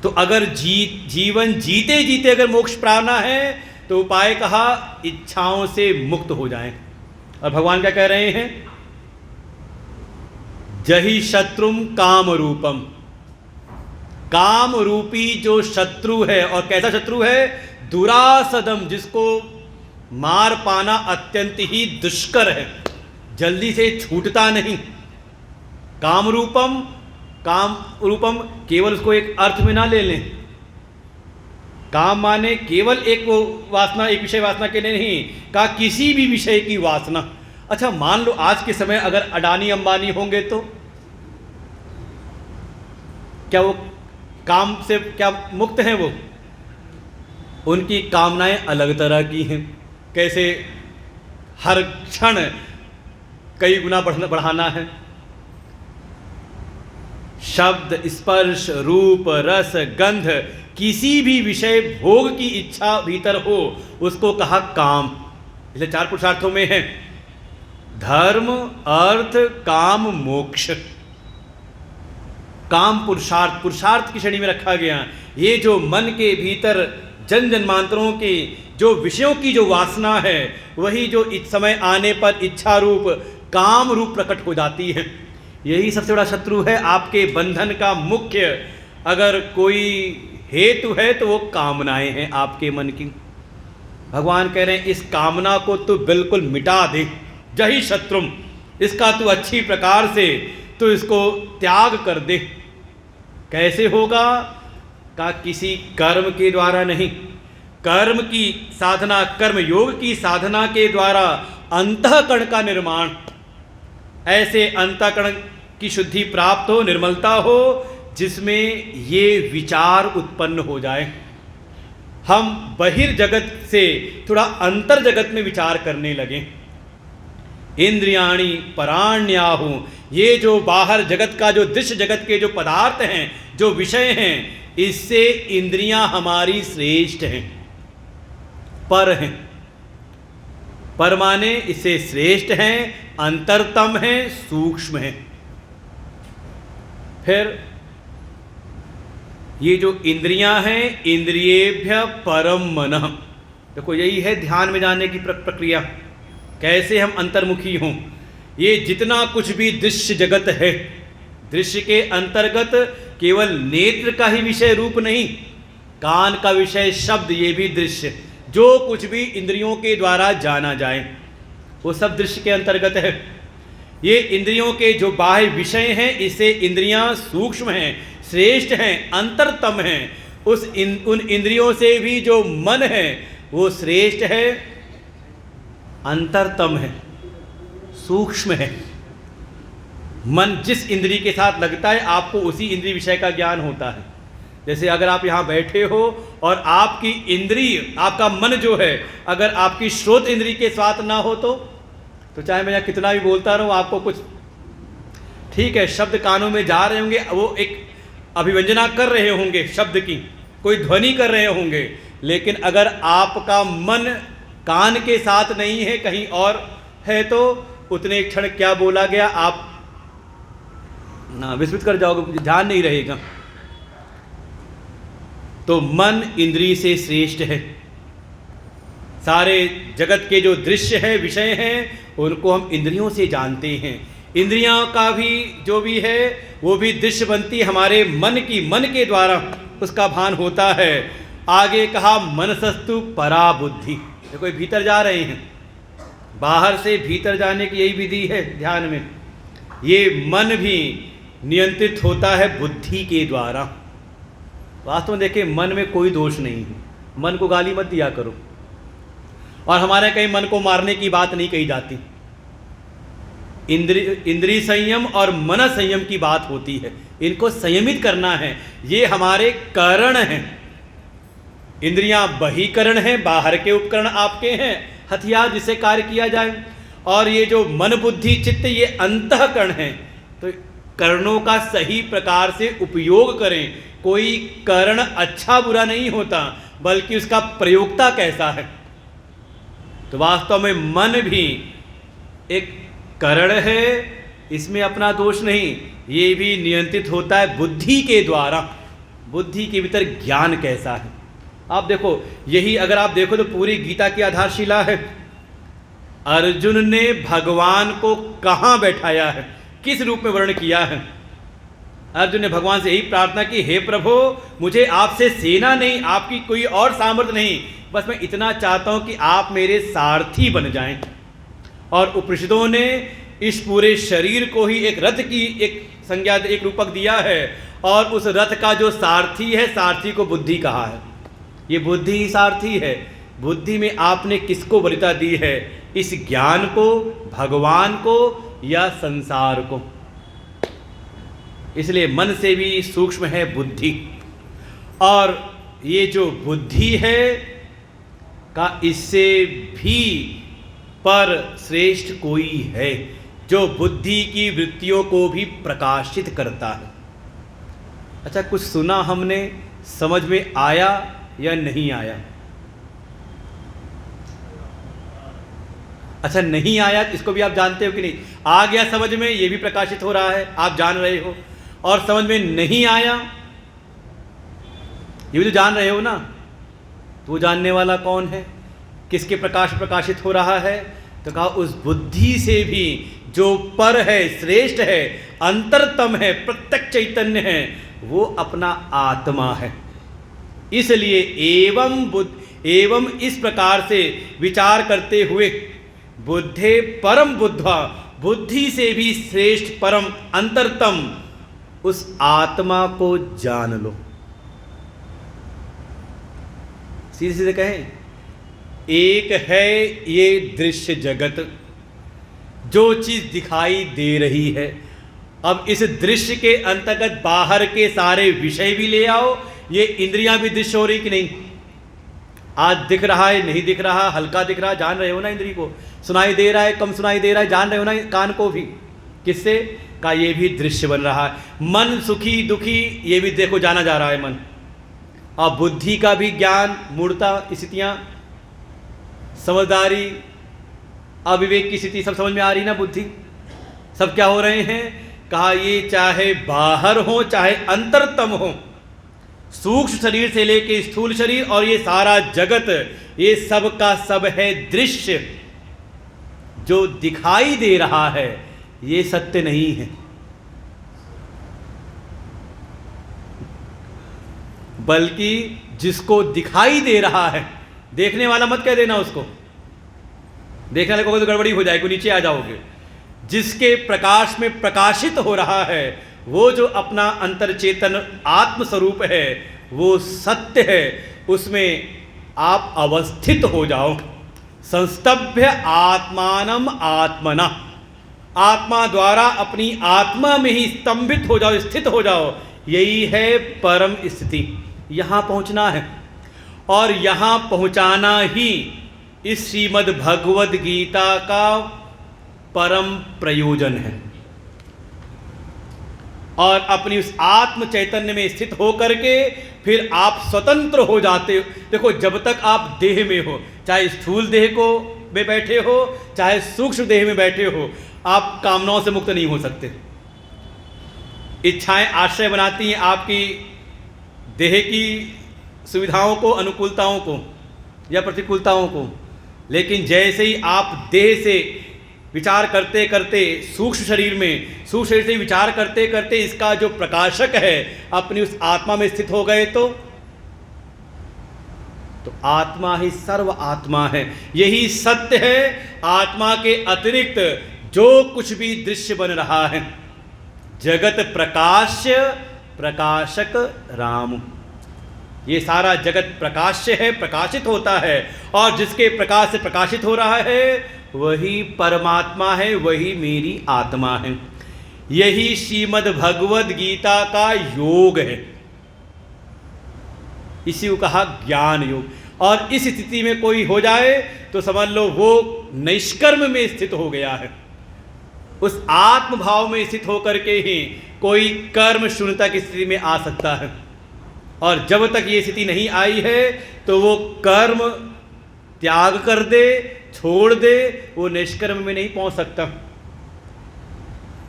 तो अगर जीवन जीते जीते अगर मोक्ष पाना है तो उपाय कहा, इच्छाओं से मुक्त हो जाएं। और भगवान क्या कह रहे हैं? जहि शत्रुम काम रूपम। काम रूपी जो शत्रु है, और कैसा शत्रु है? दुरासदम, जिसको मार पाना अत्यंत ही दुष्कर है, जल्दी से छूटता नहीं। काम रूपम, काम रूपम केवल उसको एक अर्थ में ना ले लें। काम माने केवल एक वो वासना, एक विषय वासना के लिए नहीं कहा, किसी भी विषय की वासना। अच्छा, मान लो आज के समय अगर अडानी अंबानी होंगे तो क्या वो काम से क्या मुक्त हैं? वो उनकी कामनाएं अलग तरह की हैं। कैसे हर क्षण कई गुना बढ़ाना है। शब्द, स्पर्श, रूप, रस, गंध, किसी भी विषय भोग की इच्छा भीतर हो, उसको कहा काम। इसलिए 4 पुरुषार्थों में है धर्म, अर्थ, काम, मोक्ष। काम पुरुषार्थ, पुरुषार्थ की श्रेणी में रखा गया। ये जो मन के भीतर जन जन्मांतरों के जो विषयों की जो वासना है, वही जो इस समय आने पर इच्छा रूप, काम रूप प्रकट हो जाती है। यही सबसे बड़ा शत्रु है आपके बंधन का मुख्य। अगर कोई हेतु है तो वो कामनाएं हैं आपके मन की। भगवान कह रहे हैं इस कामना को तू बिल्कुल मिटा दे। जहि शत्रुम, इसका तू अच्छी प्रकार से तो इसको त्याग कर दे। कैसे होगा? का किसी कर्म के द्वारा नहीं, कर्म की साधना, कर्म योग की साधना के द्वारा अंतःकरण का निर्माण, ऐसे अंतःकरण की शुद्धि प्राप्त हो, निर्मलता हो, जिसमें ये विचार उत्पन्न हो जाए। हम बहिर्जगत से थोड़ा अंतर जगत में विचार करने लगे। इंद्रियाणि पराण्याहु, ये जो बाहर जगत का, जो दृश्य जगत के जो पदार्थ हैं, जो विषय हैं, इससे इंद्रियां हमारी श्रेष्ठ हैं, पर हैं। पर माने इससे श्रेष्ठ हैं, अंतरतम हैं, सूक्ष्म हैं। फिर ये जो इंद्रियां हैं, इंद्रियेभ्य परम मनः। देखो, यही है ध्यान में जाने की प्रक्रिया। कैसे हम अंतर्मुखी हों। ये जितना कुछ भी दृश्य जगत है, दृश्य के अंतर्गत केवल नेत्र का ही विषय रूप नहीं, कान का विषय शब्द, ये भी दृश्य। जो कुछ भी इंद्रियों के द्वारा जाना जाए वो सब दृश्य के अंतर्गत है। ये इंद्रियों के जो बाह्य विषय हैं, इससे इंद्रियां सूक्ष्म हैं, श्रेष्ठ हैं, अंतरतम हैं। उन इंद्रियों से भी जो मन है वो श्रेष्ठ है, अंतरतम है, सूक्ष्म है। मन जिस इंद्री के साथ लगता है आपको उसी इंद्री विषय का ज्ञान होता है। जैसे अगर आप यहाँ बैठे हो और आपकी इंद्री, आपका मन जो है, अगर आपकी श्रोत इंद्री के साथ ना हो तो चाहे मैं यहाँ कितना भी बोलता रहूँ आपको कुछ, ठीक है, शब्द कानों में जा रहे होंगे, वो एक अभिव्यंजना कर रहे होंगे शब्द की, कोई ध्वनि कर रहे होंगे, लेकिन अगर आपका मन कान के साथ नहीं है, कहीं और है, तो उतने क्षण क्या बोला गया आप ना विस्मृत कर जाओगे, ध्यान नहीं रहेगा। तो मन इंद्रिय से श्रेष्ठ है। सारे जगत के जो दृश्य हैं, विषय हैं, उनको हम इंद्रियों से जानते हैं। इंद्रियों का भी जो भी है वो भी दृश्य बनती हमारे मन के द्वारा उसका भान होता है। आगे कहा मनसस्तु परा बुद्धि। देखो भीतर जा रहे हैं, बाहर से भीतर जाने की यही विधि है ध्यान में। ये मन भी नियंत्रित होता है बुद्धि के द्वारा। वास्तव में देखिए मन में कोई दोष नहीं है, मन को गाली मत दिया करो। और हमारे कहीं मन को मारने की बात नहीं कही जाती। इंद्रिय संयम और मन संयम की बात होती है, इनको संयमित करना है। ये हमारे करण हैं। इंद्रियां बहिकरण हैं, बाहर के उपकरण आपके हैं, हथियार जिससे कार्य किया जाए। और ये जो मन बुद्धि चित्त ये अंतःकरण हैं। तो कर्णों का सही प्रकार से उपयोग करें। कोई कर्ण अच्छा बुरा नहीं होता, बल्कि उसका प्रयोगता कैसा है। तो वास्तव में मन भी एक करण है, इसमें अपना दोष नहीं। ये भी नियंत्रित होता है बुद्धि के द्वारा। बुद्धि के भीतर ज्ञान कैसा है आप देखो। यही अगर आप देखो तो पूरी गीता की आधारशिला है। अर्जुन ने भगवान को कहाँ बैठाया है, किस रूप में वर्णन किया है। अर्जुन ने भगवान से यही प्रार्थना की, हे प्रभु मुझे आपसे सेना नहीं, आपकी कोई और सामर्थ्य नहीं, बस मैं इतना चाहता हूं कि आप मेरे सारथी बन जाएं। और उपनिषदों ने इस पूरे शरीर को ही एक रथ की एक संज्ञा, एक रूपक दिया है। और उस रथ का जो सारथी है, सारथी को बुद्धि कहा है। ये बुद्धि ही सारथी है। बुद्धि में आपने किसको वरीयता दी है, इस ज्ञान को, भगवान को या संसार को। इसलिए मन से भी सूक्ष्म है बुद्धि। और ये जो बुद्धि है का इससे भी पर श्रेष्ठ कोई है, जो बुद्धि की वृत्तियों को भी प्रकाशित करता है। अच्छा, कुछ सुना हमने, समझ में आया या नहीं आया? अच्छा, नहीं आया इसको भी आप जानते हो कि नहीं? आ गया समझ में, ये भी प्रकाशित हो रहा है, आप जान रहे हो। और समझ में नहीं आया ये भी तो जान रहे हो ना। तो वो जानने वाला कौन है, किसके प्रकाश प्रकाशित हो रहा है? तो कहा उस बुद्धि से भी जो पर है, श्रेष्ठ है, अंतरतम है, प्रत्यक्ष चैतन्य है, वो अपना आत्मा है। इसलिए एवं इस प्रकार से विचार करते हुए बुद्धे परम बुद्धा, बुद्धि से भी श्रेष्ठ परम अंतरतम उस आत्मा को जान लो। सीधे सीधे कहें, एक है ये दृश्य जगत, जो चीज दिखाई दे रही है। अब इस दृश्य के अंतर्गत बाहर के सारे विषय भी ले आओ। ये इंद्रियां भी दृश्य हो रही कि नहीं? आज दिख रहा है, नहीं दिख रहा, हल्का दिख रहा, जान रहे हो ना इंद्री को। सुनाई दे रहा है, कम सुनाई दे रहा है, जान रहे हो ना कान को भी। किससे? का ये भी दृश्य बन रहा है। मन सुखी दुखी, ये भी देखो जाना जा रहा है मन। और बुद्धि का भी ज्ञान, मूर्ता स्थितियां, समझदारी, अविवेक की स्थिति सब समझ में आ रही ना। बुद्धि सब क्या हो रहे हैं? कहा ये चाहे बाहर हो चाहे अंतरतम हो, सूक्ष्म शरीर से लेके स्थूल शरीर और ये सारा जगत, ये सब का सब है दृश्य। जो दिखाई दे रहा है ये सत्य नहीं है, बल्कि जिसको दिखाई दे रहा है, देखने वाला मत कह देना उसको। देखने वाले को तो गड़बड़ी हो जाएगी, नीचे आ जाओगे। जिसके प्रकाश में प्रकाशित हो रहा है, वो जो अपना अंतर्चेतन आत्मस्वरूप है, वो सत्य है, उसमें आप अवस्थित हो जाओ। संस्तभ्य आत्मानम आत्मना, आत्मा द्वारा अपनी आत्मा में ही स्तंभित हो जाओ, स्थित हो जाओ। यही है परम स्थिति। यहाँ पहुँचना है और यहाँ पहुँचाना ही इस श्रीमद् भगवद गीता का परम प्रयोजन है। और अपनी उस आत्म चैतन्य में स्थित हो करके फिर आप स्वतंत्र हो जाते हो। देखो, जब तक आप देह में हो, चाहे स्थूल देह को में बैठे हो, चाहे सूक्ष्म देह में बैठे हो, आप कामनाओं से मुक्त नहीं हो सकते। इच्छाएं आश्रय बनाती हैं आपकी देह की सुविधाओं को, अनुकूलताओं को या प्रतिकूलताओं को। लेकिन जैसे ही आप देह से विचार करते करते सूक्ष्म शरीर में, सूक्ष्म शरीर से विचार करते करते इसका जो प्रकाशक है अपनी उस आत्मा में स्थित हो गए, तो आत्मा ही सर्व आत्मा है। यही सत्य है। आत्मा के अतिरिक्त जो कुछ भी दृश्य बन रहा है, जगत प्रकाश्य प्रकाशक राम, ये सारा जगत प्रकाश्य है, प्रकाशित होता है। और जिसके प्रकाश से प्रकाशित हो रहा है वही परमात्मा है, वही मेरी आत्मा है। यही श्रीमद् भगवद गीता का योग है। इसी को कहा ज्ञान योग। और इस स्थिति में कोई हो जाए तो समझ लो वो निष्कर्म में स्थित हो गया है। उस आत्म भाव में स्थित होकर के ही कोई कर्म शून्यता की स्थिति में आ सकता है। और जब तक ये स्थिति नहीं आई है तो वो कर्म त्याग कर दे, छोड़ दे, वो निष्कर्म में नहीं पहुंच सकता।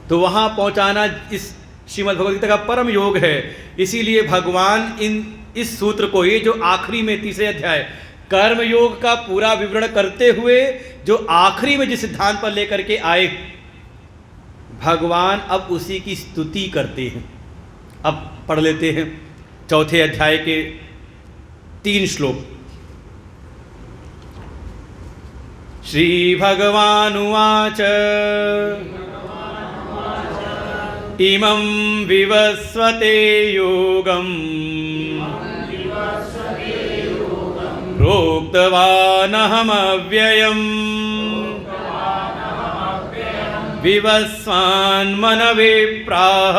तो वहां पहुंचाना इस श्रीमद् भगवद गीता का परम योग है। इसीलिए भगवान इस सूत्र को, ये जो आखिरी में तीसरे अध्याय कर्म योग का पूरा विवरण करते हुए जो आखिरी में जिस सिद्धांत पर लेकर के आए, भगवान अब उसी की स्तुति करते हैं। अब पढ़ लेते हैं चौथे अध्याय के 3 श्लोक। श्री भगवानुवाच इमं विवस्वते योगं प्रोक्तवानहमव्ययम् विवस्वान्मनवे प्राह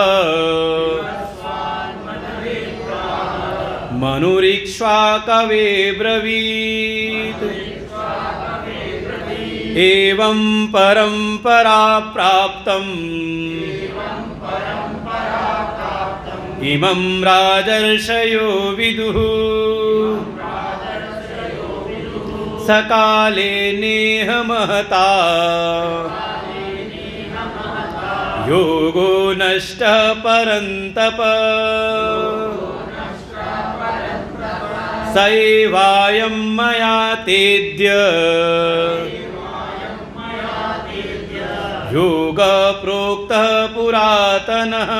मनुरीक्ष्वाकवे ब्रवीत् एवं परंपरा प्राप्तम् इमं राजर्षयो विदुः सकाले नेह महता योगो नष्टः परन्तप सैवायं मया तेद्य योग प्रोक्तः पुरातनः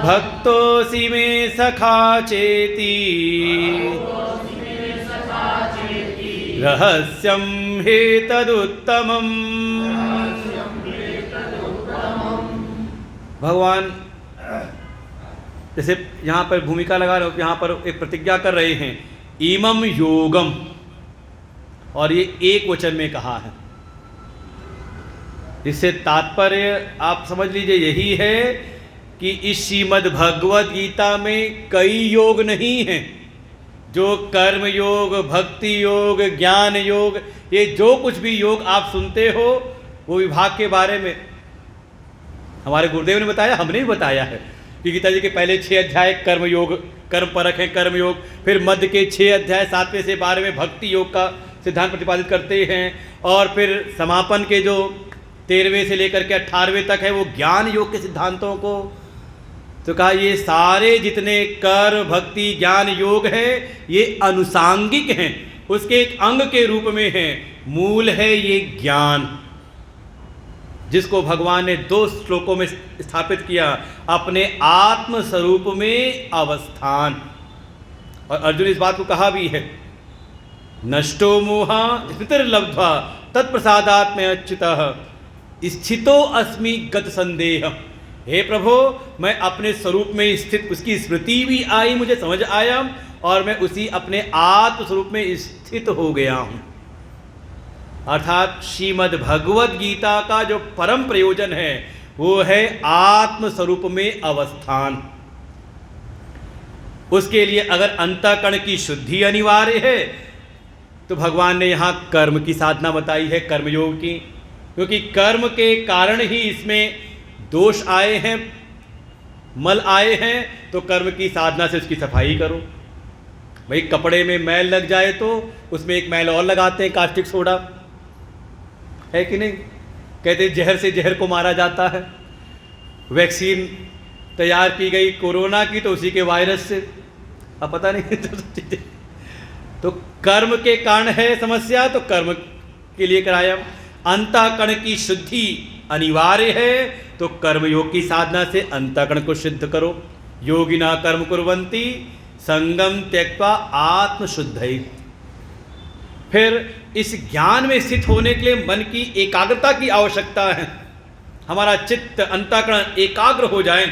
भक्तोऽसि मे सखा चेति रहस्यं हेतदुत्तमम्। भगवान जैसे यहाँ पर भूमिका लगा रहे हो, यहाँ पर एक प्रतिज्ञा कर रहे हैं, इमम योगम, और ये एक वचन में कहा है। इससे तात्पर्य आप समझ लीजिए यही है कि इस श्रीमद् भगवद गीता में कई योग नहीं हैं। जो कर्म योग, भक्ति योग, ज्ञान योग, ये जो कुछ भी योग आप सुनते हो वो विभाग के बारे में हमारे गुरुदेव ने बताया, हमने भी बताया है कि गीता जी के पहले 6 अध्याय कर्म योग, कर्म परक है कर्म योग, फिर मध्य के 6 अध्याय 7वें से 12वें भक्ति योग का सिद्धांत प्रतिपादित करते हैं, और फिर समापन के जो 13वें से लेकर के 18वें तक है वो ज्ञान योग के सिद्धांतों को। तो कहा ये सारे जितने कर्म, भक्ति, ज्ञान योग हैं ये अनुसांगिक हैं, उसके एक अंग के रूप में हैं। मूल है ये ज्ञान, जिसको भगवान ने 2 श्लोकों में स्थापित किया, अपने आत्म स्वरूप में अवस्थान। और अर्जुन इस बात को कहा भी है, नष्टो मोहा स्मृतिर्लब्ध्वा तत्प्रसादात् मैं अच्युतः स्थितो अस्मि गत संदेह। हे प्रभु, मैं अपने स्वरूप में स्थित, उसकी स्मृति भी आई, मुझे समझ आया, और मैं उसी अपने आत्म स्वरूप में स्थित हो गया हूँ। अर्थात श्रीमद् भगवद गीता का जो परम प्रयोजन है वो है आत्म स्वरूप में अवस्थान। उसके लिए अगर अंतःकरण की शुद्धि अनिवार्य है तो भगवान ने यहाँ कर्म की साधना बताई है, कर्मयोग की, क्योंकि कर्म के कारण ही इसमें दोष आए हैं, मल आए हैं, तो कर्म की साधना से उसकी सफाई करो। भाई कपड़े में मैल लग जाए तो उसमें एक मैल और लगाते हैं, कास्टिक सोडा, है कि नहीं? कहते जहर से जहर को मारा जाता है। वैक्सीन तैयार की गई कोरोना की तो उसी के वायरस से, अब पता नहीं तो कर्म के कारण है समस्या, तो कर्म के लिए कराया। अंतःकरण की शुद्धि अनिवार्य है तो कर्मयोग की साधना से अंतःकरण को शुद्ध करो। योगिना कर्म कुर्वन्ति संगम त्यक्त्वा आत्मशुद्धये। फिर इस ज्ञान में स्थित होने के लिए मन की एकाग्रता की आवश्यकता है। हमारा चित्त अंतःकरण एकाग्र हो जाए।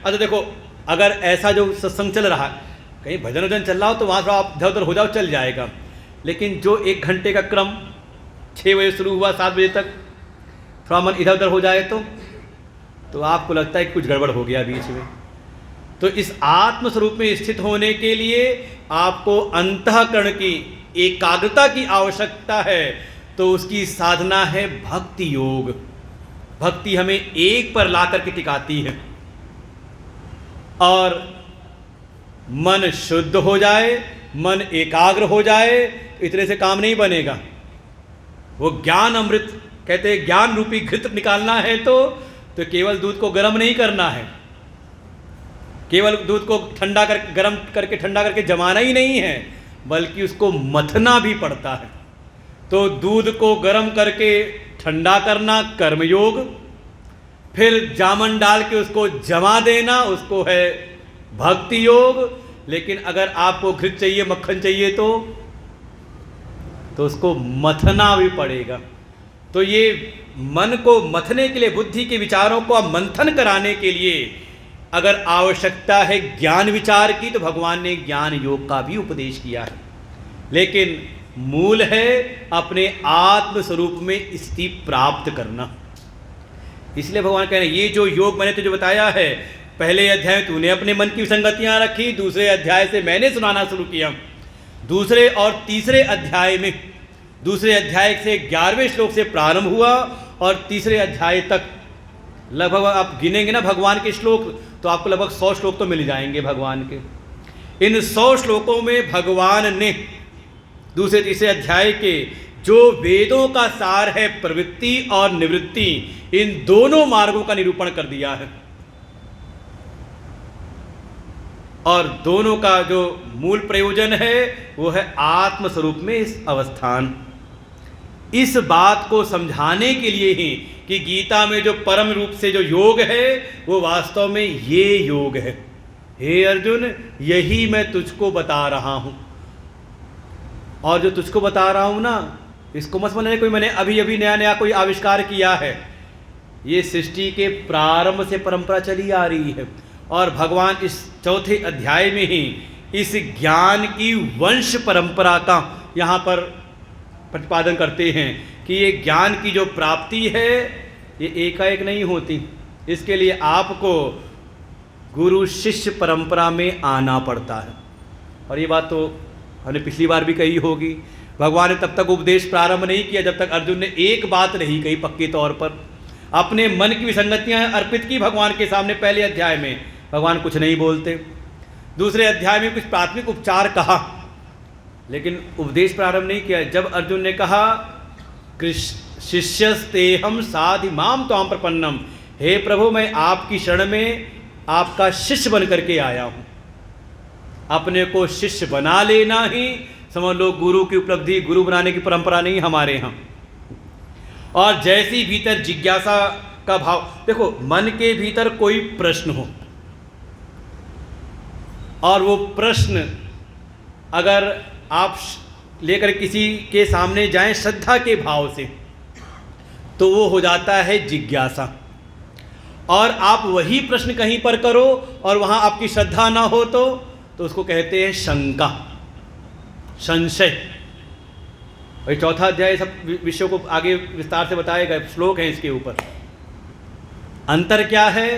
अच्छा देखो, अगर ऐसा जो सत्संग चल रहा है, कहीं भजन वजन चल रहा हो तो वहाँ थोड़ा आप इधर उधर हो जाओ, चल जाएगा। लेकिन जो 1 घंटे का क्रम 6 बजे शुरू हुआ 7 बजे तक, थोड़ा मन इधर उधर हो जाए तो आपको लगता है कि कुछ गड़बड़ हो गया बीच में। तो इस आत्म स्वरूप में स्थित होने के लिए आपको अंतःकरण की एकाग्रता की आवश्यकता है, तो उसकी साधना है भक्ति योग। भक्ति हमें एक पर ला करके टिकाती है। और मन शुद्ध हो जाए, मन एकाग्र हो जाए, इतने से काम नहीं बनेगा। वो ज्ञान अमृत कहते हैं, ज्ञान रूपी घृत निकालना है तो केवल दूध को गर्म नहीं करना है, केवल दूध को ठंडा कर गर्म करके ठंडा करके जमाना ही नहीं है, बल्कि उसको मथना भी पड़ता है। तो दूध को गर्म करके ठंडा करना कर्मयोग, फिर जामन डाल के उसको जमा देना, उसको है भक्ति योग। लेकिन अगर आपको घृत चाहिए, मक्खन चाहिए तो उसको मथना भी पड़ेगा। तो ये मन को मथने के लिए, बुद्धि के विचारों को मंथन कराने के लिए अगर आवश्यकता है ज्ञान विचार की, तो भगवान ने ज्ञान योग का भी उपदेश किया है। लेकिन मूल है अपने आत्म स्वरूप में स्थिति प्राप्त करना। इसलिए भगवान कह रहे हैं, ये जो योग मैंने तुझे बताया है, पहले अध्याय में तूने अपने मन की विसंगतियां रखी, दूसरे अध्याय से मैंने सुनाना शुरू किया। दूसरे और तीसरे अध्याय में, दूसरे अध्याय से 11वें श्लोक से प्रारंभ हुआ और तीसरे अध्याय तक लगभग आप गिनेंगे ना भगवान के श्लोक, तो आपको लगभग 100 श्लोक तो मिल जाएंगे भगवान के। इन 100 श्लोकों में भगवान ने दूसरे तीसरे अध्याय के जो वेदों का सार है, प्रवृत्ति और निवृत्ति, इन दोनों मार्गों का निरूपण कर दिया है। और दोनों का जो मूल प्रयोजन है वो है आत्म स्वरूप में इस अवस्थान। इस बात को समझाने के लिए ही कि गीता में जो परम रूप से जो योग है वो वास्तव में ये योग है। हे अर्जुन, यही मैं तुझको बता रहा हूँ। और जो तुझको बता रहा हूँ ना, इसको मत समझना कोई मैंने अभी अभी नया नया कोई आविष्कार किया है। ये सृष्टि के प्रारंभ से परंपरा चली आ रही है। और भगवान इस 4थे अध्याय में ही इस ज्ञान की वंश परंपरा का यहाँ पर प्रतिपादन करते हैं कि ये ज्ञान की जो प्राप्ति है ये एकाएक नहीं होती। इसके लिए आपको गुरु शिष्य परंपरा में आना पड़ता है। और ये बात तो हमने पिछली बार भी कही होगी। भगवान ने तब तक उपदेश प्रारंभ नहीं किया जब तक अर्जुन ने एक बात नहीं कही पक्के तौर पर। अपने मन की विसंगतियाँ अर्पित की भगवान के सामने। पहले अध्याय में भगवान कुछ नहीं बोलते, दूसरे अध्याय में कुछ प्राथमिक उपचार कहा, लेकिन उपदेश प्रारंभ नहीं किया। जब अर्जुन ने कहा शिष्यस्तेहम साधि माम त्वाम प्रपन्नम, हे प्रभु मैं आपकी शरण में आपका शिष्य बन करके आया हूँ। अपने को शिष्य बना लेना ही समझ लो गुरु की उपलब्धि। गुरु बनाने की परंपरा नहीं हमारे यहाँ। और जैसी भीतर जिज्ञासा का भाव, देखो मन के भीतर कोई प्रश्न हो और वो प्रश्न अगर आप लेकर किसी के सामने जाएं श्रद्धा के भाव से, तो वो हो जाता है जिज्ञासा। और आप वही प्रश्न कहीं पर करो और वहाँ आपकी श्रद्धा ना हो तो उसको कहते हैं शंका, संशय। और चौथा अध्याय सब विषयों को आगे विस्तार से बताएगा, श्लोक है इसके ऊपर। अंतर क्या है?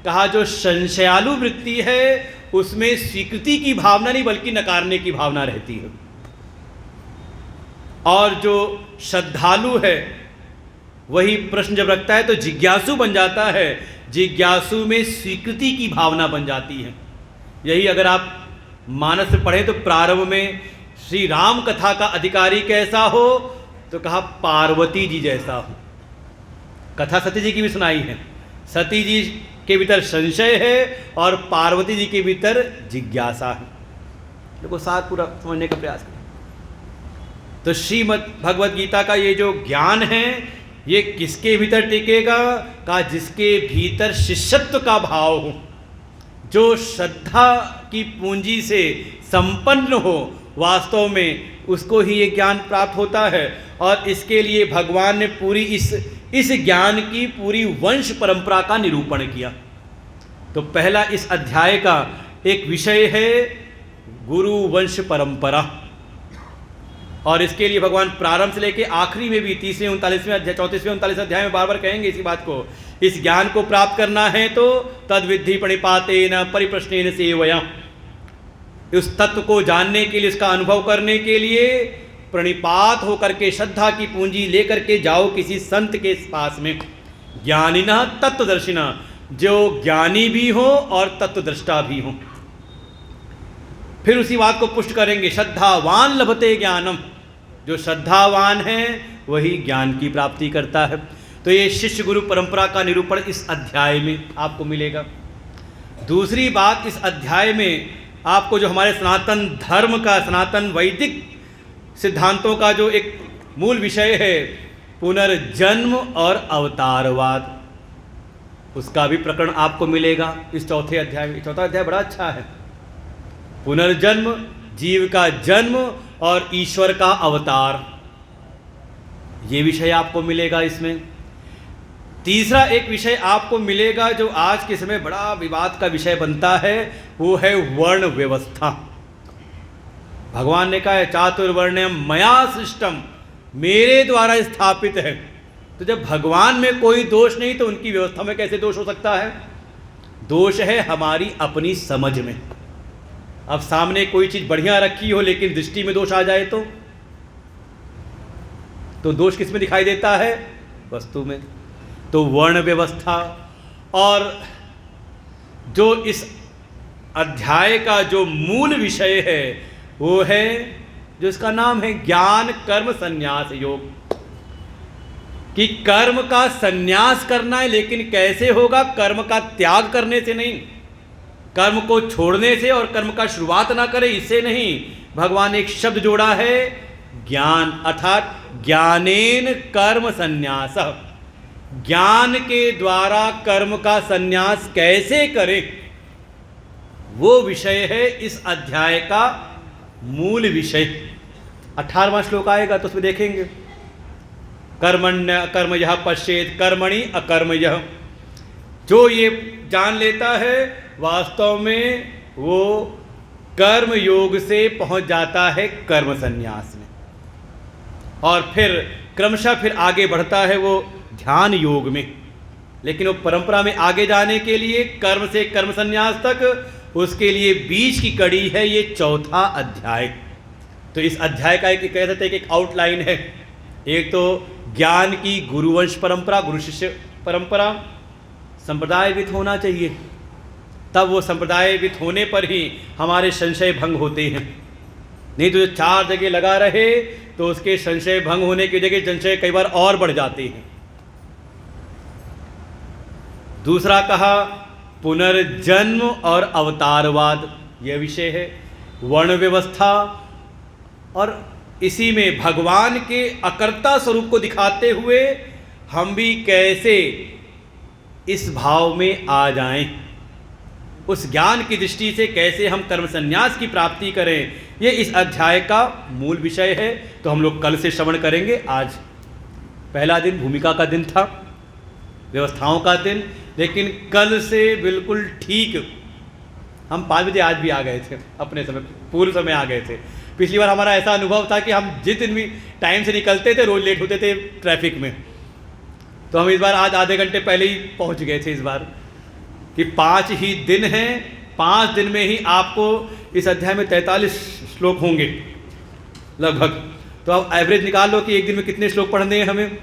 कहा जो संशयालु वृत्ति है उसमें स्वीकृति की भावना नहीं बल्कि नकारने की भावना रहती है, और जो श्रद्धालु है वही प्रश्न जब रखता है तो जिज्ञासु बन जाता है, जिज्ञासु में स्वीकृति की भावना बन जाती है। यही अगर आप मानस में पढ़ें तो प्रारंभ में श्री राम कथा का अधिकारी कैसा हो, तो कहा पार्वती जी जैसा हो। कथा सती जी की भी सुनाई है, सती जी के भीतर संशय है और पार्वती जी के भीतर जिज्ञासा है। देखो साथ पूरा समझने का प्रयास करें। तो श्रीमद् भगवद गीता का ये जो ज्ञान है ये किसके भीतर टिकेगा? का जिसके भीतर शिष्यत्व का भाव हो, जो श्रद्धा की पूंजी से संपन्न हो, वास्तव में उसको ही ये ज्ञान प्राप्त होता है। और इसके लिए भगवान ने पूरी इस ज्ञान की पूरी वंश परंपरा का निरूपण किया। तो पहला इस अध्याय का एक विषय है गुरु वंश परंपरा, और इसके लिए भगवान प्रारंभ से लेके आखिरी में भी 30वें 39वें अध्याय 34वें 39वें अध्याय में बार बार कहेंगे इसी बात को। इस ज्ञान को प्राप्त करना है तो तद विद्धि प्रणिपातेन परिप्रश्नेन सेवया, उस तत्व को जानने के लिए, इसका अनुभव करने के लिए प्रणिपात होकर के श्रद्धा की पूंजी लेकर के जाओ किसी संत के पास में। ज्ञानिना तत्वदर्शिना, जो ज्ञानी भी हो और तत्वदृष्टा भी हो। फिर उसी बात को पुष्ट करेंगे, श्रद्धावान लभते ज्ञानम, जो श्रद्धावान है वही ज्ञान की प्राप्ति करता है। तो ये शिष्य गुरु परंपरा का निरूपण इस अध्याय में आपको मिलेगा। दूसरी बात, इस अध्याय में आपको जो हमारे सनातन धर्म का, सनातन वैदिक सिद्धांतों का जो एक मूल विषय है पुनर्जन्म और अवतारवाद, उसका भी प्रकरण आपको मिलेगा इस चौथे अध्याय में। चौथा अध्याय बड़ा अच्छा है। पुनर्जन्म, जीव का जन्म और ईश्वर का अवतार, ये विषय आपको मिलेगा इसमें। तीसरा एक विषय आपको मिलेगा जो आज के समय बड़ा विवाद का विषय बनता है, वो है वर्ण व्यवस्था। भगवान ने कहा है चातुर्वर्ण्यम मया सृष्टम, मेरे द्वारा स्थापित है। तो जब भगवान में कोई दोष नहीं तो उनकी व्यवस्था में कैसे दोष हो सकता है? दोष है हमारी अपनी समझ में। अब सामने कोई चीज़ बढ़िया रखी हो लेकिन दृष्टि में दोष आ जाए तो दोष किस में दिखाई देता है? वस्तु में। तो वर्ण व्यवस्था, और जो इस अध्याय का जो मूल विषय है वो है, जो इसका नाम है ज्ञान कर्म संन्यास योग, कि कर्म का संन्यास करना है, लेकिन कैसे होगा? कर्म का त्याग करने से नहीं, कर्म को छोड़ने से और कर्म का शुरुआत ना करे इससे नहीं। भगवान ने एक शब्द जोड़ा है ज्ञान, अर्थात ज्ञानेन कर्म संन्यास, ज्ञान के द्वारा कर्म का संन्यास कैसे करें, वो विषय है इस अध्याय का मूल विषय। 18वां श्लोक आएगा तो उसमें देखेंगे, कर्मण्य अकर्म यह पश्चेत कर्मणि अकर्म यह। जो ये जान लेता है वास्तव में वो कर्म योग से पहुंच जाता है कर्म संन्यास में, और फिर क्रमशः फिर आगे बढ़ता है वो ध्यान योग में। लेकिन वो परंपरा में आगे जाने के लिए कर्म से कर्म संन्यास तक, उसके लिए बीच की कड़ी है ये चौथा अध्याय। तो इस अध्याय का एक कह सकते हैं कि एक आउटलाइन है। एक तो ज्ञान की गुरुवंश परंपरा, गुरु शिष्य परंपरा, संप्रदायवित होना चाहिए, तब वो संप्रदायवित होने पर ही हमारे संशय भंग होते हैं। नहीं तो जो चार जगह लगा रहे तो उसके संशय भंग होने की जगह संशय कई बार और बढ़ जाते हैं। दूसरा कहा पुनर्जन्म और अवतारवाद, यह विषय है वर्ण व्यवस्था, और इसी में भगवान के अकर्ता स्वरूप को दिखाते हुए हम भी कैसे इस भाव में आ जाएं, उस ज्ञान की दृष्टि से कैसे हम कर्म संन्यास की प्राप्ति करें, ये इस अध्याय का मूल विषय है। तो हम लोग कल से श्रवण करेंगे। आज पहला दिन भूमिका का दिन था, व्यवस्थाओं का दिन, लेकिन कल से बिल्कुल ठीक हम 5 बजे आज भी आ गए थे, अपने समय पूर्व समय आ गए थे। पिछली बार हमारा ऐसा अनुभव था कि हम जिस दिन भी टाइम से निकलते थे रोज़ लेट होते थे ट्रैफिक में, तो हम इस बार आज आधे घंटे पहले ही पहुंच गए थे। इस बार कि 5 ही दिन हैं, 5 दिन में ही आपको इस अध्याय में 43 श्लोक होंगे लगभग। तो आप एवरेज निकाल लो कि एक दिन में कितने श्लोक पढ़ने हैं हमें।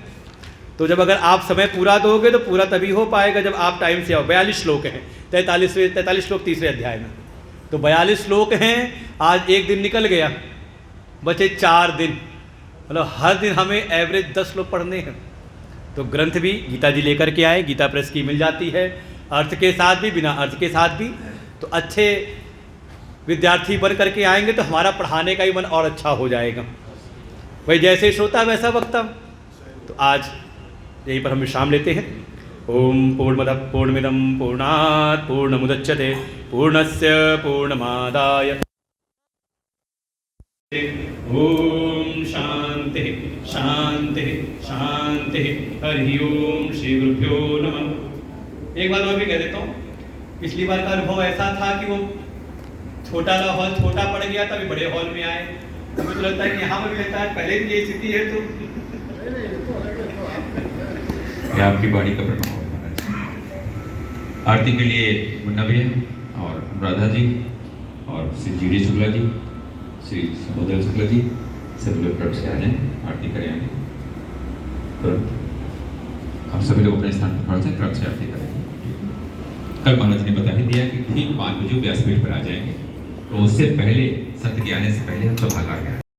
तो जब अगर आप समय पूरा दोगे तो पूरा तभी हो पाएगा जब आप टाइम से आओ। 42 श्लोक हैं, 43 श्लोक तीसरे अध्याय में, तो 42 श्लोक हैं। आज एक दिन निकल गया, बचे 4 दिन, मतलब हर दिन हमें एवरेज 10 श्लोक पढ़ने हैं। तो ग्रंथ भी गीता जी लेकर के आए, गीता प्रेस की मिल जाती है, अर्थ के साथ भी बिना अर्थ के साथ भी। तो अच्छे विद्यार्थी बन करके आएंगे तो हमारा पढ़ाने का ही मन और अच्छा हो जाएगा। भाई जैसे श्रोता वैसा वक्ता। तो आज यहीं पर हम विश्राम लेते हैं। ओम पूर्णमदः पूर्णमिदं पूर्णात् पूर्णमुदच्यते पूर्णस्य पूर्णमादाय। ओम शांति शांति शांति। हरि ओम श्री गुरुभ्यो नमः। एक बार मैं भी कह देता हूँ, पिछली बार का अनुभव ऐसा था कि वो छोटा हॉल छोटा पड़ गया, तभी बड़े हॉल में आए। तो मुझे लगता है कि यहाँ पर भी लगता है पहले भी ये स्थिति है। तो आपकी बाड़ी का प्रणाम महाराज। आरती के लिए मुन्ना भैया और राधा जी और श्री जी डी शुक्ला जी, श्री समुद्र शुक्ला जी सभी लोग प्रभु से आ जाएं, आरती करें आगे। तुरंत आप सभी लोग अपने स्थान पर खड़े हैं, प्रभु से आरती करेंगे। कल महाराज ने बता ही दिया कि ठीक 5 बजे व्यासपीठ पर आ जाएंगे, तो उससे पहले सत्य ज्ञान से पहले हम सभा आ गए।